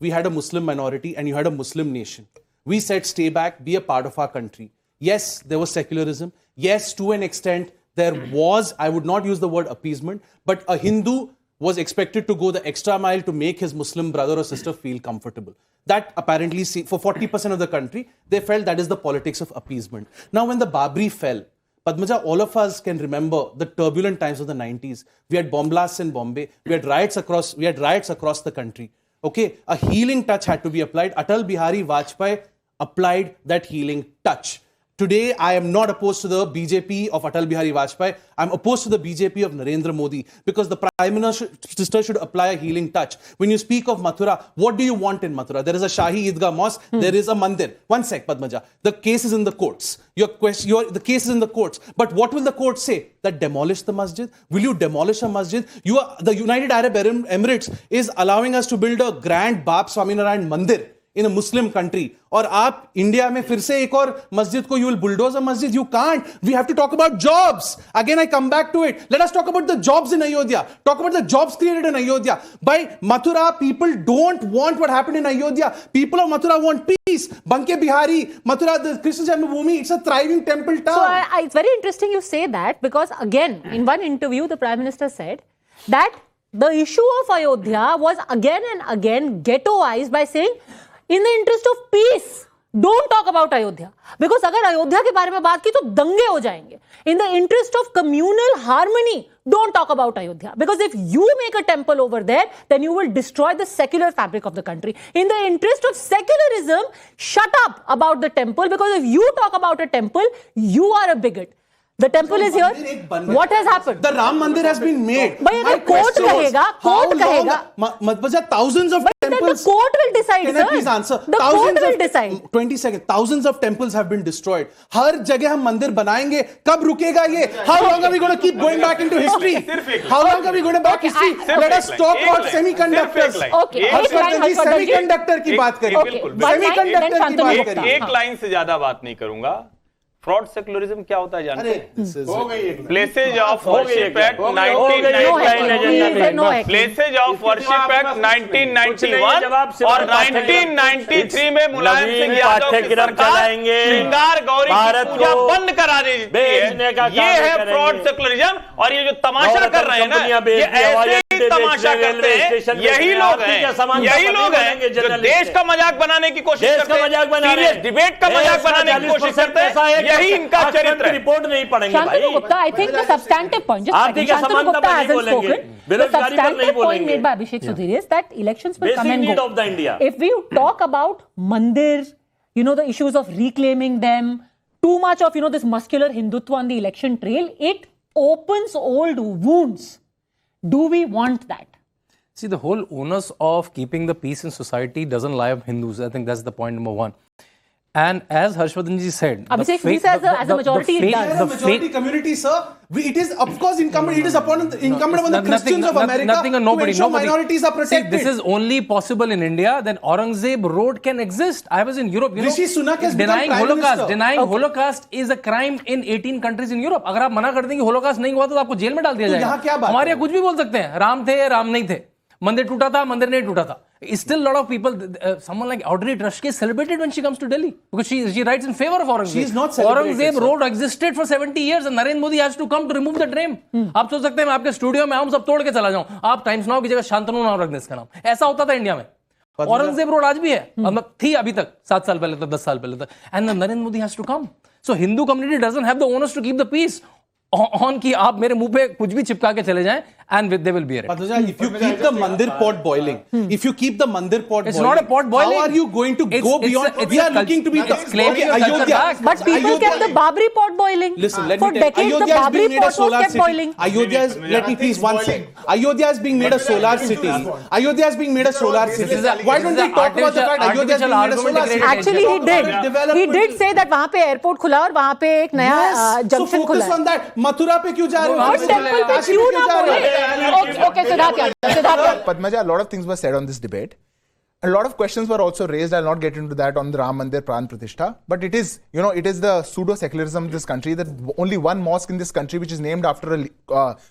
We had a Muslim minority and you had a Muslim nation. We said stay back, be a part of our country. Yes, there was secularism. Yes, to an extent, there was, I would not use the word appeasement, but a Hindu was expected to go the extra mile to make his Muslim brother or sister feel comfortable. That apparently, for 40% of the country, they felt that is the politics of appeasement. Now, when the Babri fell, Padmaja, all of us can remember the turbulent times of the 90s. We had bomb blasts in Bombay. We had riots across the country. Okay, a healing touch had to be applied. Atal Bihari Vajpayee applied that healing touch. Today, I am not opposed to the BJP of Atal Bihari Vajpayee. I'm opposed to the BJP of Narendra Modi because the Prime Minister should apply a healing touch. When you speak of Mathura, what do you want in Mathura? There is a Shahi Idgah Mosque. There is a mandir. One sec, Padmaja. The case is in the courts. The case is in the courts. But what will the court say? That demolish the masjid? Will you demolish a masjid? The United Arab Emirates is allowing us to build a grand Bap Swaminarayan mandir in a Muslim country. और आप India में फिर से एक और मस्जिद को you will bulldoze a masjid? You can't. We have to talk about jobs. Again, I come back to it. Let us talk about the jobs in Ayodhya. Talk about the jobs created in Ayodhya. By Mathura, people don't want what happened in Ayodhya. People of Mathura want peace. Banke Bihari, Mathura, the Krishna Janmabhoomi, it's a thriving temple town. So it's very interesting you say that because again, in one interview, the Prime Minister said that the issue of Ayodhya was again and again ghettoized by saying, in the interest of peace, don't talk about Ayodhya. Because अगर अयोध्या के बारे में बात की तो दंगे हो जाएंगे. In the interest of communal harmony, don't talk about Ayodhya. Because if you make a temple over there, then you will destroy the secular fabric of the country. In the interest of secularism, shut up about the temple. Because if you talk about a temple, you are a bigot. The temple is here. What has happened? The Ram Mandir has been made. भाई अगर court कहेगा, court कहेगा. Madhbaja, thousands of temples. The court will decide, Can sir. I please answer? The court will decide. 20 seconds. Thousands of temples have been destroyed. हर जगह हम मंदिर बनाएंगे. कब रुकेगा ये? How long are we going to keep going back into history? How long are we going to back history? Let us talk about semiconductors. Okay. Semiconductor की बात करें. Semiconductor की बात करें. एक लाइन से ज्यादा बात नहीं करूंगा. फ्रॉड सेक्युलरिज्म क्या होता है जानते हैं? Places of worship act 1991 places of worship act 1991 और 1993 में मुलायम सिंह यादव की सरकार श्रृंगार गौरी की पूजा बंद करा दी है. ये है फ्रॉड सेक्युलरिज्म. और ये जो तमाशा कर रहे हैं ना, ये ऐसे ही तमाशा करते हैं. यही लोग हैं जो देश का मजाक बनाने की कोशिश करते हैं, सीरियस डिबेट का मजाक बनाने की कोशिश करते हैं. यही इनका चरित्र. रिपोर्ट नहीं पढ़ेंगे भाई. Shantanu Gupta, I think the substantive point, Shantanu Gupta hasn't spoken. The substantive point made by Abhishek Sudhir is that elections will come and go. Of the India. If we talk about mandir, the issues of reclaiming them, too much of, this muscular Hindutva on the election trail, it opens old wounds. Do we want that? See, the whole onus of keeping the peace in society doesn't lie of Hindus. I think that's the point number one. And as Harshvardhan ji said, Abhishek Sudhir says as a majority, it does. The majority community, sir. It is, of course, incumbent. It is incumbent upon the Christians of America nothing and nobody, to ensure minorities are protected. See, this is only possible in India. Then Aurangzeb Road can exist. I was in Europe. Rishi Sunak has denying become Prime Minister. Denying Holocaust is a crime in 18 countries in Europe. अगर आप मना कर देंगे Holocaust नहीं हुआ तो आपको jail में डाल दिया जाएगा. यहाँ क्या बात? हमारे यहाँ कुछ भी बोल सकते हैं. राम थे, राम नहीं थे. मंदिर टूटा था, मंदिर नहीं टूटा था. Still a lot of people, someone like Audrey Trushke is celebrated when she comes to Delhi because she writes in favor of Aurangzeb. She is not celebrated. Aurangzeb Road existed for 70 years and Narendra Modi has to come to remove the dream. आप सोच सकते हैं मैं आपके studio में आऊं सब तोड़ के चला जाऊं. आप टाइम्स नाउ की जगह शांतनु नाम रख दें इसका नाम. ऐसा होता था इंडिया में. औरंगजेब रोड आज भी है. मतलब थी अभी तक 7 साल पहले तक, 10 साल पहले तक. And Narendra Modi has to come. So Hindu community doesn't have the onus to keep the peace. On कि आप मेरे मुंह पे कुछ भी चिपका के चले जाएं and they will be arrested. If you keep the mandir pot boiling, it's not a pot boiling. How are you going to go beyond? We are looking to be claiming Ayodhya. But people kept the Babri pot boiling. Listen, let for me tell you, decades the Babri pot was kept boiling. Ayodhya is, let me please one second. Ayodhya is being made a solar city. Ayodhya is being made a solar city. Why don't they talk about the fact Ayodhya is being made a solar city? Actually, he did. He did say that वहाँ पे airport खुला और वहाँ पे एक नया junction खुला. So focus on that. Mathura पे क्यों जा रहे हो? टेंपल पे क्यों ना बोले? Okay, Siddharth. Padmaja, a lot of things were said on this debate. A lot of questions were also raised. I'll not get into that on the Ram Mandir Pran Pratishtha. But it is, it is the pseudo-secularism of this country that only one mosque in this country which is named after a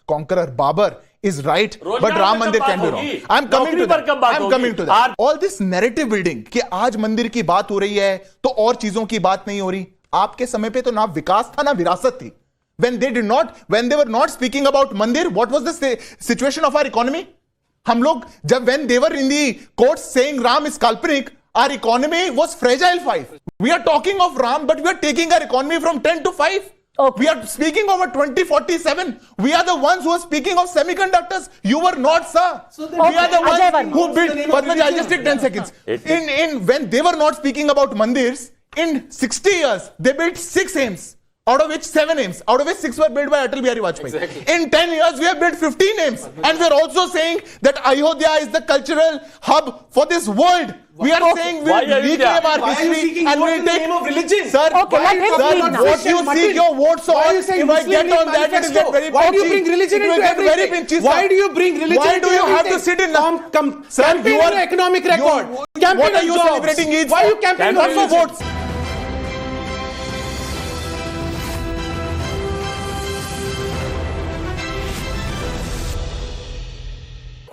conqueror, Babur, is right. But Ram Mandir can be wrong. I'm coming to that. All this narrative building कि आज मंदिर की बात हो रही है तो और चीजों की बात नहीं हो रही. आपके समय पे तो ना विकास था ना विरासत थी. When they were not speaking about Mandir, what was the situation of our economy? When they were in the courts saying Ram is Kalpanik, our economy was fragile 5. We are talking of Ram, but we are taking our economy from 10 to 5. Okay. We are speaking of a 2047. We are the ones who are speaking of semiconductors. You were not, sir. We are the Ajay ones Varma. who built. Padmaja, I'll just take 10 seconds. When they were not speaking about mandirs, in 60 years, they built 6 AIIMS. Out of which 7 AIIMS, out of which 6 were built by Atal Bihari Vajpayee. Exactly. In 10 years, we have built 15 AIIMS. And we are also saying that Ayodhya is the cultural hub for this world. We are saying we'll reclaim our history and we'll take... name of religion? Sir, Okay, let him speak now. what you seek your votes on, Why are you saying if I Muslim get on that, it will get very Why do you pinchy. bring religion It will into get very everything? pinchy, sir. Why do you bring religion Why into do you have everything? to sit in... Sir, campaign you on are... your economic record. Campaign What are on you jobs. celebrating Eid Why are you for? campaigning Not on for religion? votes.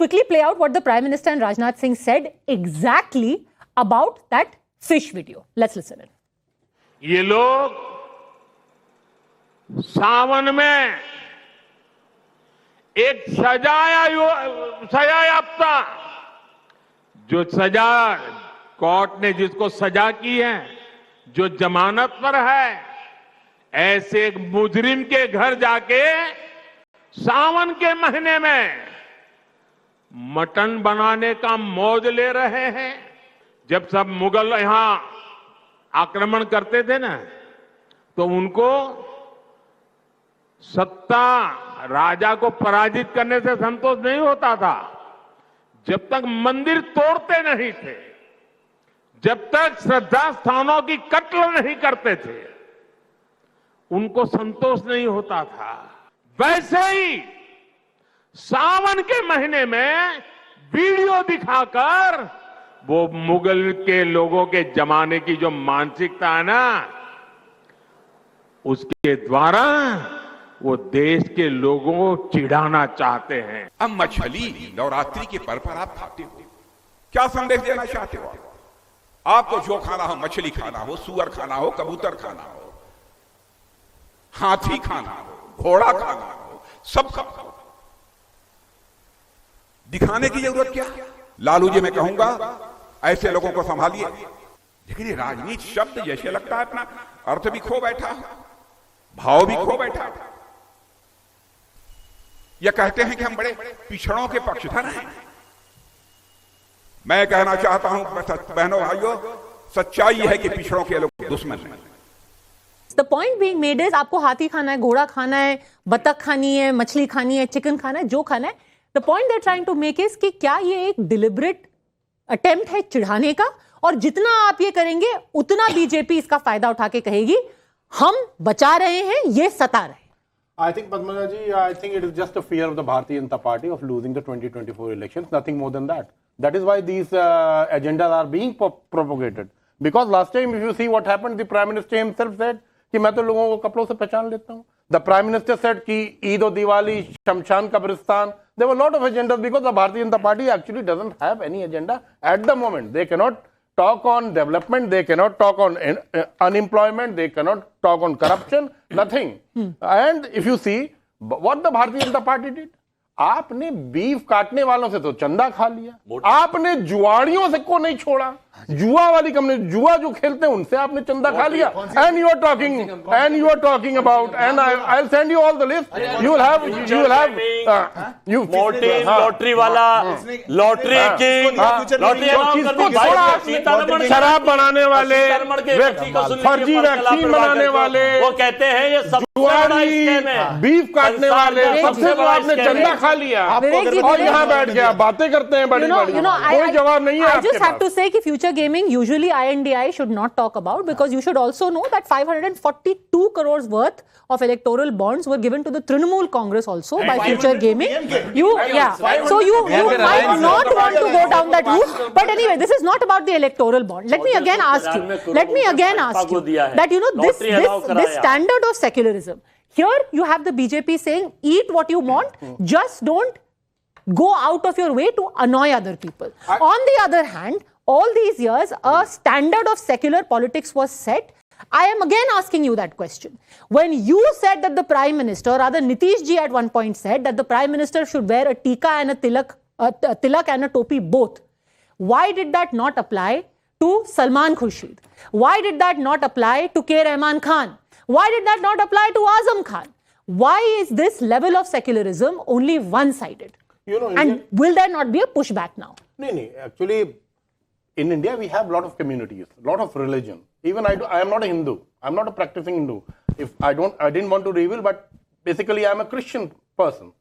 Quickly play out what the Prime Minister and Rajnath Singh said exactly about that fish video. Let's listen in. ये लोग सावन में एक सजायाफ्ता जो सजा court ने जिसको सजा की है, जो जमानत पर है, ऐसे एक मुजरिम के घर जाके सावन के महीने में मटन बनाने का मौज ले रहे हैं। जब सब मुगल यहां आक्रमण करते थे ना, तो उनको सत्ता राजा को पराजित करने से संतोष नहीं होता था। जब तक मंदिर तोड़ते नहीं थे, जब तक श्रद्धा स्थानों की कत्ल नहीं करते थे, उनको संतोष नहीं होता था। वैसे ही सावन के महीने में वीडियो दिखाकर वो मुगल के लोगों के जमाने की जो मानसिकता है ना, उसके द्वारा वो देश के लोगों को चिढ़ाना चाहते हैं। अब मछली नवरात्रि के पर्व पर आप खाते हो, क्या संदेश देना चाहते हो? आपको जो खाना हो, मछली खाना हो, सुअर खाना हो, कबूतर खाना हो, हाथी खाना हो, घोड़ा खाना हो, सब खाओ। दिखाने की जरूरत क्या? लालू जी मैं कहूंगा ऐसे लोगों को संभालिए। लेकिन ये राजनीति शब्द जैसे लगता है अपना अर्थ भी खो बैठा, भाव भी खो बैठा। ये कहते हैं कि हम बड़े पिछड़ों के पक्षधर हैं। मैं कहना चाहता हूं बहनों भाइयों, सच्चाई है कि पिछड़ों के लोग दुश्मन हैं। The point being made is आपको हाथी खाना है, घोड़ा खाना है, बतख खानी है, मछली खानी है, चिकन खाना है, जो खाना है। The point they're trying to make is कि क्या ये एक deliberate attempt है चिढ़ाने का, और जितना आप ये करेंगे उतना बीजेपी इसका फायदा उठा के कहेगी हम बचा रहे हैं, ये सता रहे हैं। I think Padmaja ji, I think it is just a fear of the Bharatiya Janata Party of losing the 2024 elections, nothing more than that. That is why these agendas are being propagated. Because last time, if you see what happened, the Prime Minister himself said कि मैं तो लोगों को कपड़ों से पहचान लेता हूँ. The Prime Minister said कि Eid or Diwali, Shamshan Kabristan. There were a lot of agendas because the Bharatiya Janata Party actually doesn't have any agenda at the moment. They cannot talk on development, they cannot talk on unemployment, they cannot talk on corruption, nothing. And if you see what the Bharatiya Janata Party did, आपने beef काटने वालों से तो चंदा खा लिया, आपने जुआड़ियों से को नहीं छोड़ा, जुआ वाली कंपनी, जुआ जो खेलते हैं उनसे आपने चंदा खा लिया. And you are talking about, and I'll send you all the list. You will have Mortein lottery वाला, लॉटरी किंग, लॉटरी शराब बनाने वाले, फर्जी वैक्सीन बनाने वाले, वो कहते हैं ये सब बीफ काटने वाले, सबसे बड़ा आपने चंदा खा लिया और यहाँ बैठ गया बातें करते हैं बड़ी बड़ी, कोई जवाब नहीं है आपके पास. I just have to say कि future gaming usually INDI should not talk about, because you should also know that 542 crores worth of electoral bonds were given to the Trinamool Congress also by future gaming. So you might not want to go down that route. But anyway, this is not about the electoral bond. Let me again ask you that this standard of secularism. Here you have the BJP saying, eat what you want, just don't go out of your way to annoy other people. On the other hand, all these years, a standard of secular politics was set. I am again asking you that question. When you said that the Prime Minister, rather Nitish ji at one point said that the Prime Minister should wear a tika and a tilak and a topi both, why did that not apply to Salman Khurshid? Why did that not apply to K. Rahman Khan? Why did that not apply to Azam Khan? Why is this level of secularism only one-sided? And will there not be a pushback now? No. Actually, in India, we have a lot of communities, a lot of religion. Even I am not a Hindu. I'm not a practicing Hindu. If I didn't want to reveal, but basically I'm a Christian person.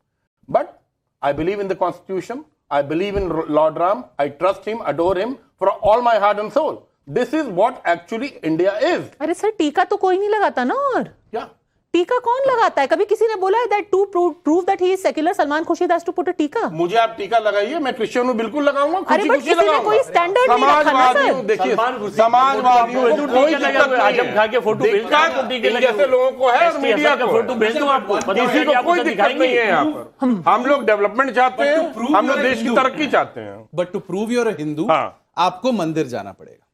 But I believe in the Constitution. I believe in Lord Ram. I trust him, adore him for all my heart and soul. This is what actually India is. अरे sir टीका तो कोई नहीं लगाता ना और Yeah. टीका कौन लगाता है? कभी किसी ने बोला है that to prove that he is secular, Salman Khurshid has to put a टीका? मुझे आप टीका लगाइए, मैं क्रिश्चियन हूँ, बिल्कुल लगाऊंगा, अरे बट किसी ने कोई स्टैंडर्ड नहीं रखा ना सर। देखिए समाजवादियों को कोई दिक्कत आजम खान के फोटो भेज दो, जैसे लोगों को है और मीडिया को फोटो भेज दो आपको, किसी को कोई दिक्कत नहीं है यहाँ पर। हम लोग डेवलपमेंट चाहते हैं, हम लोग देश की तरक्की चाहते हैं। But to prove you're a Hindu आपको मंदिर जाना पड़ेगा।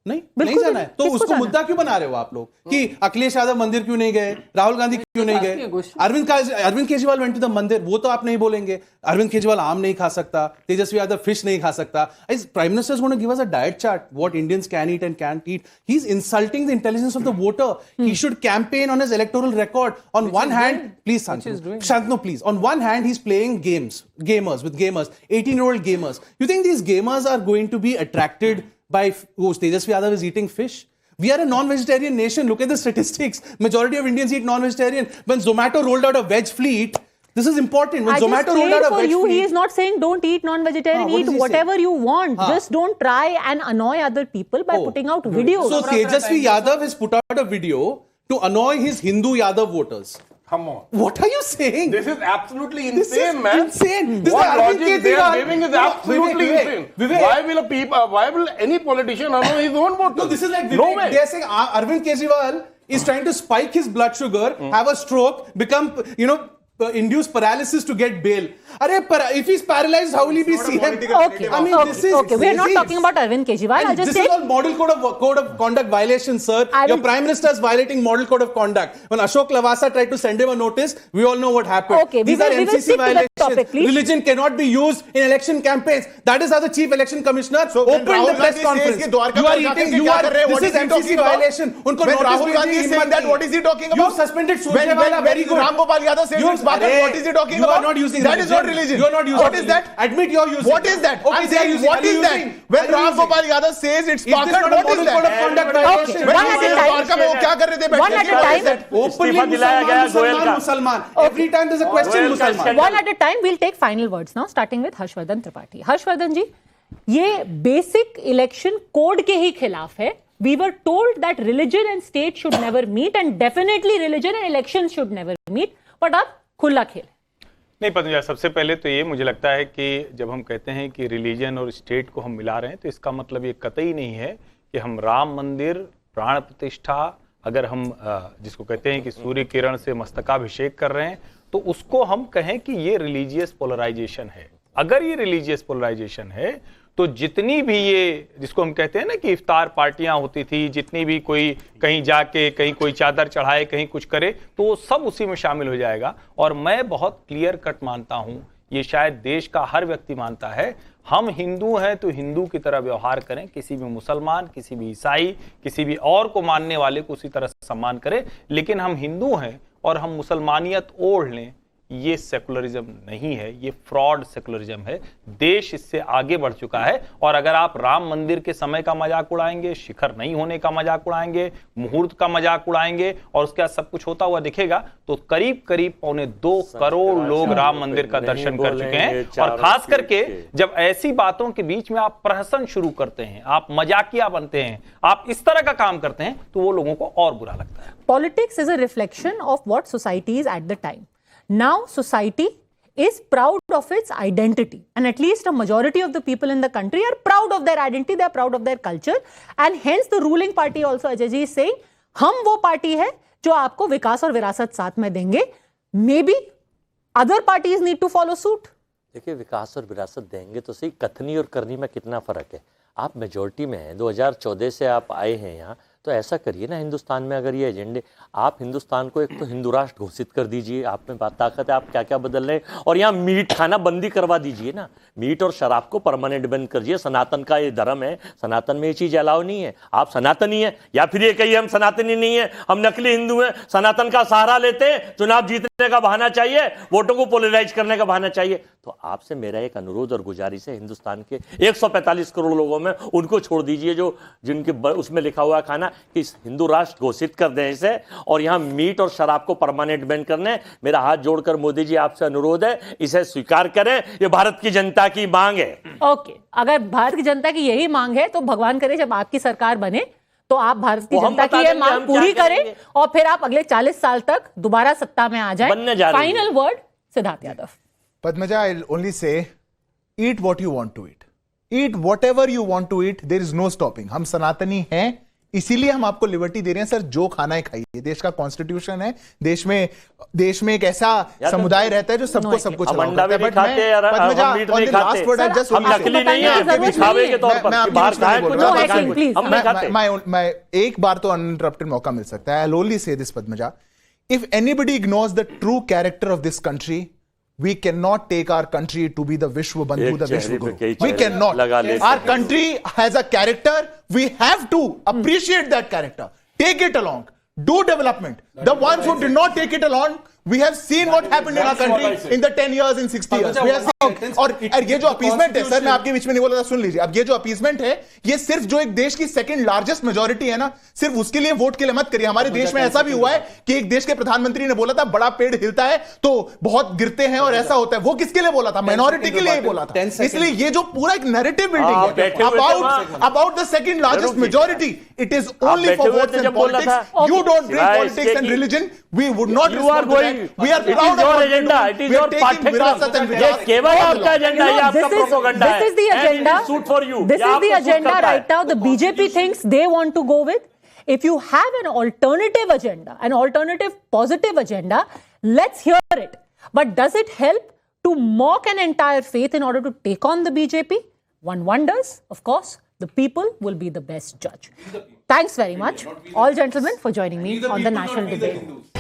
नहीं जाना है तो उसको मुद्दा क्यों बना रहे हो आप लोग कि अखिलेश यादव मंदिर क्यों नहीं गए, राहुल गांधी क्यों नहीं गए, Arvind Kejriwal went to the mandir, वो तो आप नहीं बोलेंगे। अरविंद केजरीवाल आम नहीं खा सकता, तेजस्वी यादव फिश नहीं खा सकता। Prime minister is going to give us a diet chart what Indians can eat and can't eat. He is insulting the intelligence of the voter. He should campaign on his electoral record. On one hand please Shantanu please, on one hand he is playing gamers with gamers, 18-year-old gamers. You think these gamers are going to be attracted by Tejasvi Yadav is eating fish? We are a non-vegetarian nation. Look at the statistics. Majority of Indians eat non-vegetarian. When Zomato rolled out a veg fleet, this is important. When Zomato rolled out a veg fleet, he is not saying don't eat non-vegetarian. Eat whatever you want. Just don't try and annoy other people by putting out videos. So Tejasvi Yadav has put out a video to annoy his Hindu Yadav voters. Come on. What are you saying? This is absolutely insane, man. Insane. This what is logic they are giving is absolutely insane. Why will any politician annoy his own voters? No, this is like Vivek. They're saying Arvind Kejriwal is trying to spike his blood sugar, have a stroke, become, induce paralysis to get bail. If he's paralyzed, how will he be CM? Okay. I mean, this is okay. We are not talking about Arvind Kejriwal. I'll just say this is all model code of conduct violation, sir. Your prime minister is violating model code of conduct. When Ashok Lavasa tried to send him a notice, we all know what happened. Okay, these are MCC violations. Religion cannot be used in election campaigns. That is how the chief election commissioner opened the press conference. You are eating. This is MCC violation. When Rahul Gandhi is saying that, what is he talking about? You suspended Surjewala. Very good. Ram Gopal Yadav says it's Bhagat. What is he talking about? You are not using that is not religion. You are not using. What is that? Admit you are using. What is that? Okay, I'm saying, what is that? When Ram Gopal Yadav says it's Bhagat, what is that? Okay, one at a time. One at a time. Openly Musalman. Every time there's a question, Musalman. One at a time. We'll take final words now, starting with Harshvardhan Tripathi. Harshvardhan ji, ये basic election code के ही खिलाफ है. We were told that religion and state should never meet, and definitely religion and elections should never meet. But अब खुला खेल है. नहीं पतंजलि, सबसे पहले तो ये मुझे लगता है कि जब हम कहते हैं कि रिलीजन और स्टेट को हम मिला रहे हैं तो इसका मतलब ये कतई नहीं है कि हम राम मंदिर प्राण प्रतिष्ठा, अगर हम जिसको कहते हैं कि सूर्य किरण से मस्तकाभिषेक कर रहे हैं तो उसको हम कहें कि ये रिलीजियस पोलराइजेशन है। अगर ये रिलीजियस पोलराइजेशन है तो जितनी भी ये जिसको हम कहते हैं ना कि इफ्तार पार्टियां होती थी, जितनी भी कोई कहीं जाके कहीं कोई चादर चढ़ाए कहीं कुछ करे तो वो सब उसी में शामिल हो जाएगा। और मैं बहुत क्लियर कट मानता हूं, ये शायद देश का हर व्यक्ति मानता है, हम हिंदू हैं तो हिंदू की तरह व्यवहार करें, किसी भी मुसलमान, किसी भी ईसाई, किसी भी और को मानने वाले को उसी तरह सम्मान करें। लेकिन हम हिंदू हैं और हम मुसलमानियत ओढ़ लें, ये सेकुलरिज्म नहीं है, ये फ्रॉड सेकुलरिज्म है। देश इससे आगे बढ़ चुका है। और अगर आप राम मंदिर के समय का मजाक उड़ाएंगे, शिखर नहीं होने का मजाक उड़ाएंगे, मुहूर्त का मजाक उड़ाएंगे और उसके बाद सब कुछ होता हुआ दिखेगा तो करीब करीब 2.25 करोड़ लोग राम मंदिर का दर्शन कर चुके हैं। और खास करके जब ऐसी बातों के बीच में आप प्रहसन शुरू करते हैं, आप मजाकिया बनते हैं, आप इस तरह का काम करते हैं तो वो लोगों को और बुरा लगता है। Politics is a reflection of what society is at the time. Now society is proud of its identity, and at least a majority of the people in the country are proud of their identity, they are proud of their culture, and hence the ruling party also, Ajay ji, is saying हम वो party है जो आपको विकास और विरासत साथ में देंगे। Maybe other parties need to follow suit. देखिए, विकास और विरासत देंगे तो सही, कथनी और करनी में कितना फर्क है। आप मेजॉरिटी में हैं, 2014 से आप आए हैं यहाँ, तो ऐसा करिए ना, हिंदुस्तान में अगर ये एजेंडे, आप हिंदुस्तान को एक तो हिंदू राष्ट्र घोषित कर दीजिए, आप में बात ताकत है, आप क्या क्या बदल रहे हैं, और यहाँ मीट खाना बंदी करवा दीजिए ना, मीट और शराब को परमानेंट बंद करिए। सनातन का ये धर्म है, सनातन में ये चीज अलाउ नहीं है। आप सनातनी है, या फिर ये कहिए हम सनातनी नहीं है, हम नकली हिंदू हैं, सनातन का सहारा लेते हैं, चुनाव जीतने का बहाना चाहिए, वोटों को पोलराइज करने का बहाना चाहिए। तो आपसे मेरा एक अनुरोध और गुजारिश है, हिंदुस्तान के 145 करोड़ लोगों में उनको छोड़ दीजिए जो जिनके उसमें लिखा हुआ खाना कि हिंदू राष्ट्र घोषित कर दें इसे, और यहां मीट और शराब को परमानेंट बैन करने। मेरा हाथ जोड़कर मोदी जी आपसे अनुरोध है, इसे स्वीकार करें, ये भारत की जनता की मांग है। ओके, अगर भारत की जनता की यही मांग है तो भगवान करे जब आपकी सरकार बने तो आप भारत की जनता की ये मांग पूरी करें और फिर आप अगले 40 साल तक दोबारा सत्ता में आ जाए। Final word Siddharth Yadav. Padmaja, I'll only say, eat what you want to eat. Eat whatever you want to eat. There is no stopping. हम सनातनी हैं, इसीलिए हम आपको लिबर्टी दे रहे हैं सर, जो खाना है खाइए। देश का कॉन्स्टिट्यूशन है, देश में एक ऐसा समुदाय रहता है जो सबको सब कुछ अंडा भी नहीं खाते यार, हम मीट नहीं खाते, हम नकली नहीं है, दिखावे के तौर पर बाहर खाए कुछ हम नहीं खाते। मैं एक बार तो अनइंटरप्टेड मौका मिल सकता है। I'll only say this, Padmaja. If anybody ignores the true character of this country, we cannot take our country to be the Vishwa Bandhu, the Vishwa Guru. We cannot. Our country has a character. We have to appreciate that character. Take it along. Do development. The ones who did not take it along, we have seen what happened in our country in the 10 years, in 60 years. We have seen. और ये जो appeasement है sir, मैं आपके बीच में नहीं बोला था, सुन लीजिए। अब ये जो अपीसमेंट है, ये सिर्फ जो एक देश की सेकंड लार्जेस्ट मेजॉरिटी है ना, सिर्फ उसके लिए वोट के लिए मत करिए। हमारे देश में ऐसा भी हुआ है कि एक देश के प्रधानमंत्री ने बोला था, बड़ा पेड़ हिलता है तो बहुत गिरते हैं और ऐसा होता है। वो किसके लिए बोला था? माइनॉरिटी के लिए ही बोला था। इसलिए ये जो पूरा एक नैरेटिव बिल्डिंग है about the second largest majority, it is only for votes and politics. You don't bring politics and religion. We would not. You are going. We are proud of your agenda. It is your पाठ्यक्रम. ये केवल आपका agenda है, आपका propaganda है. This is the agenda. Suit for you. This is the agenda right now. The BJP thinks they want to go with. If you have an alternative agenda, an alternative positive agenda, let's hear it. But does it help to mock an entire faith in order to take on the BJP? One wonders. Of course, the people will be the best judge. Thanks very much, all gentlemen, for joining me on the national debate.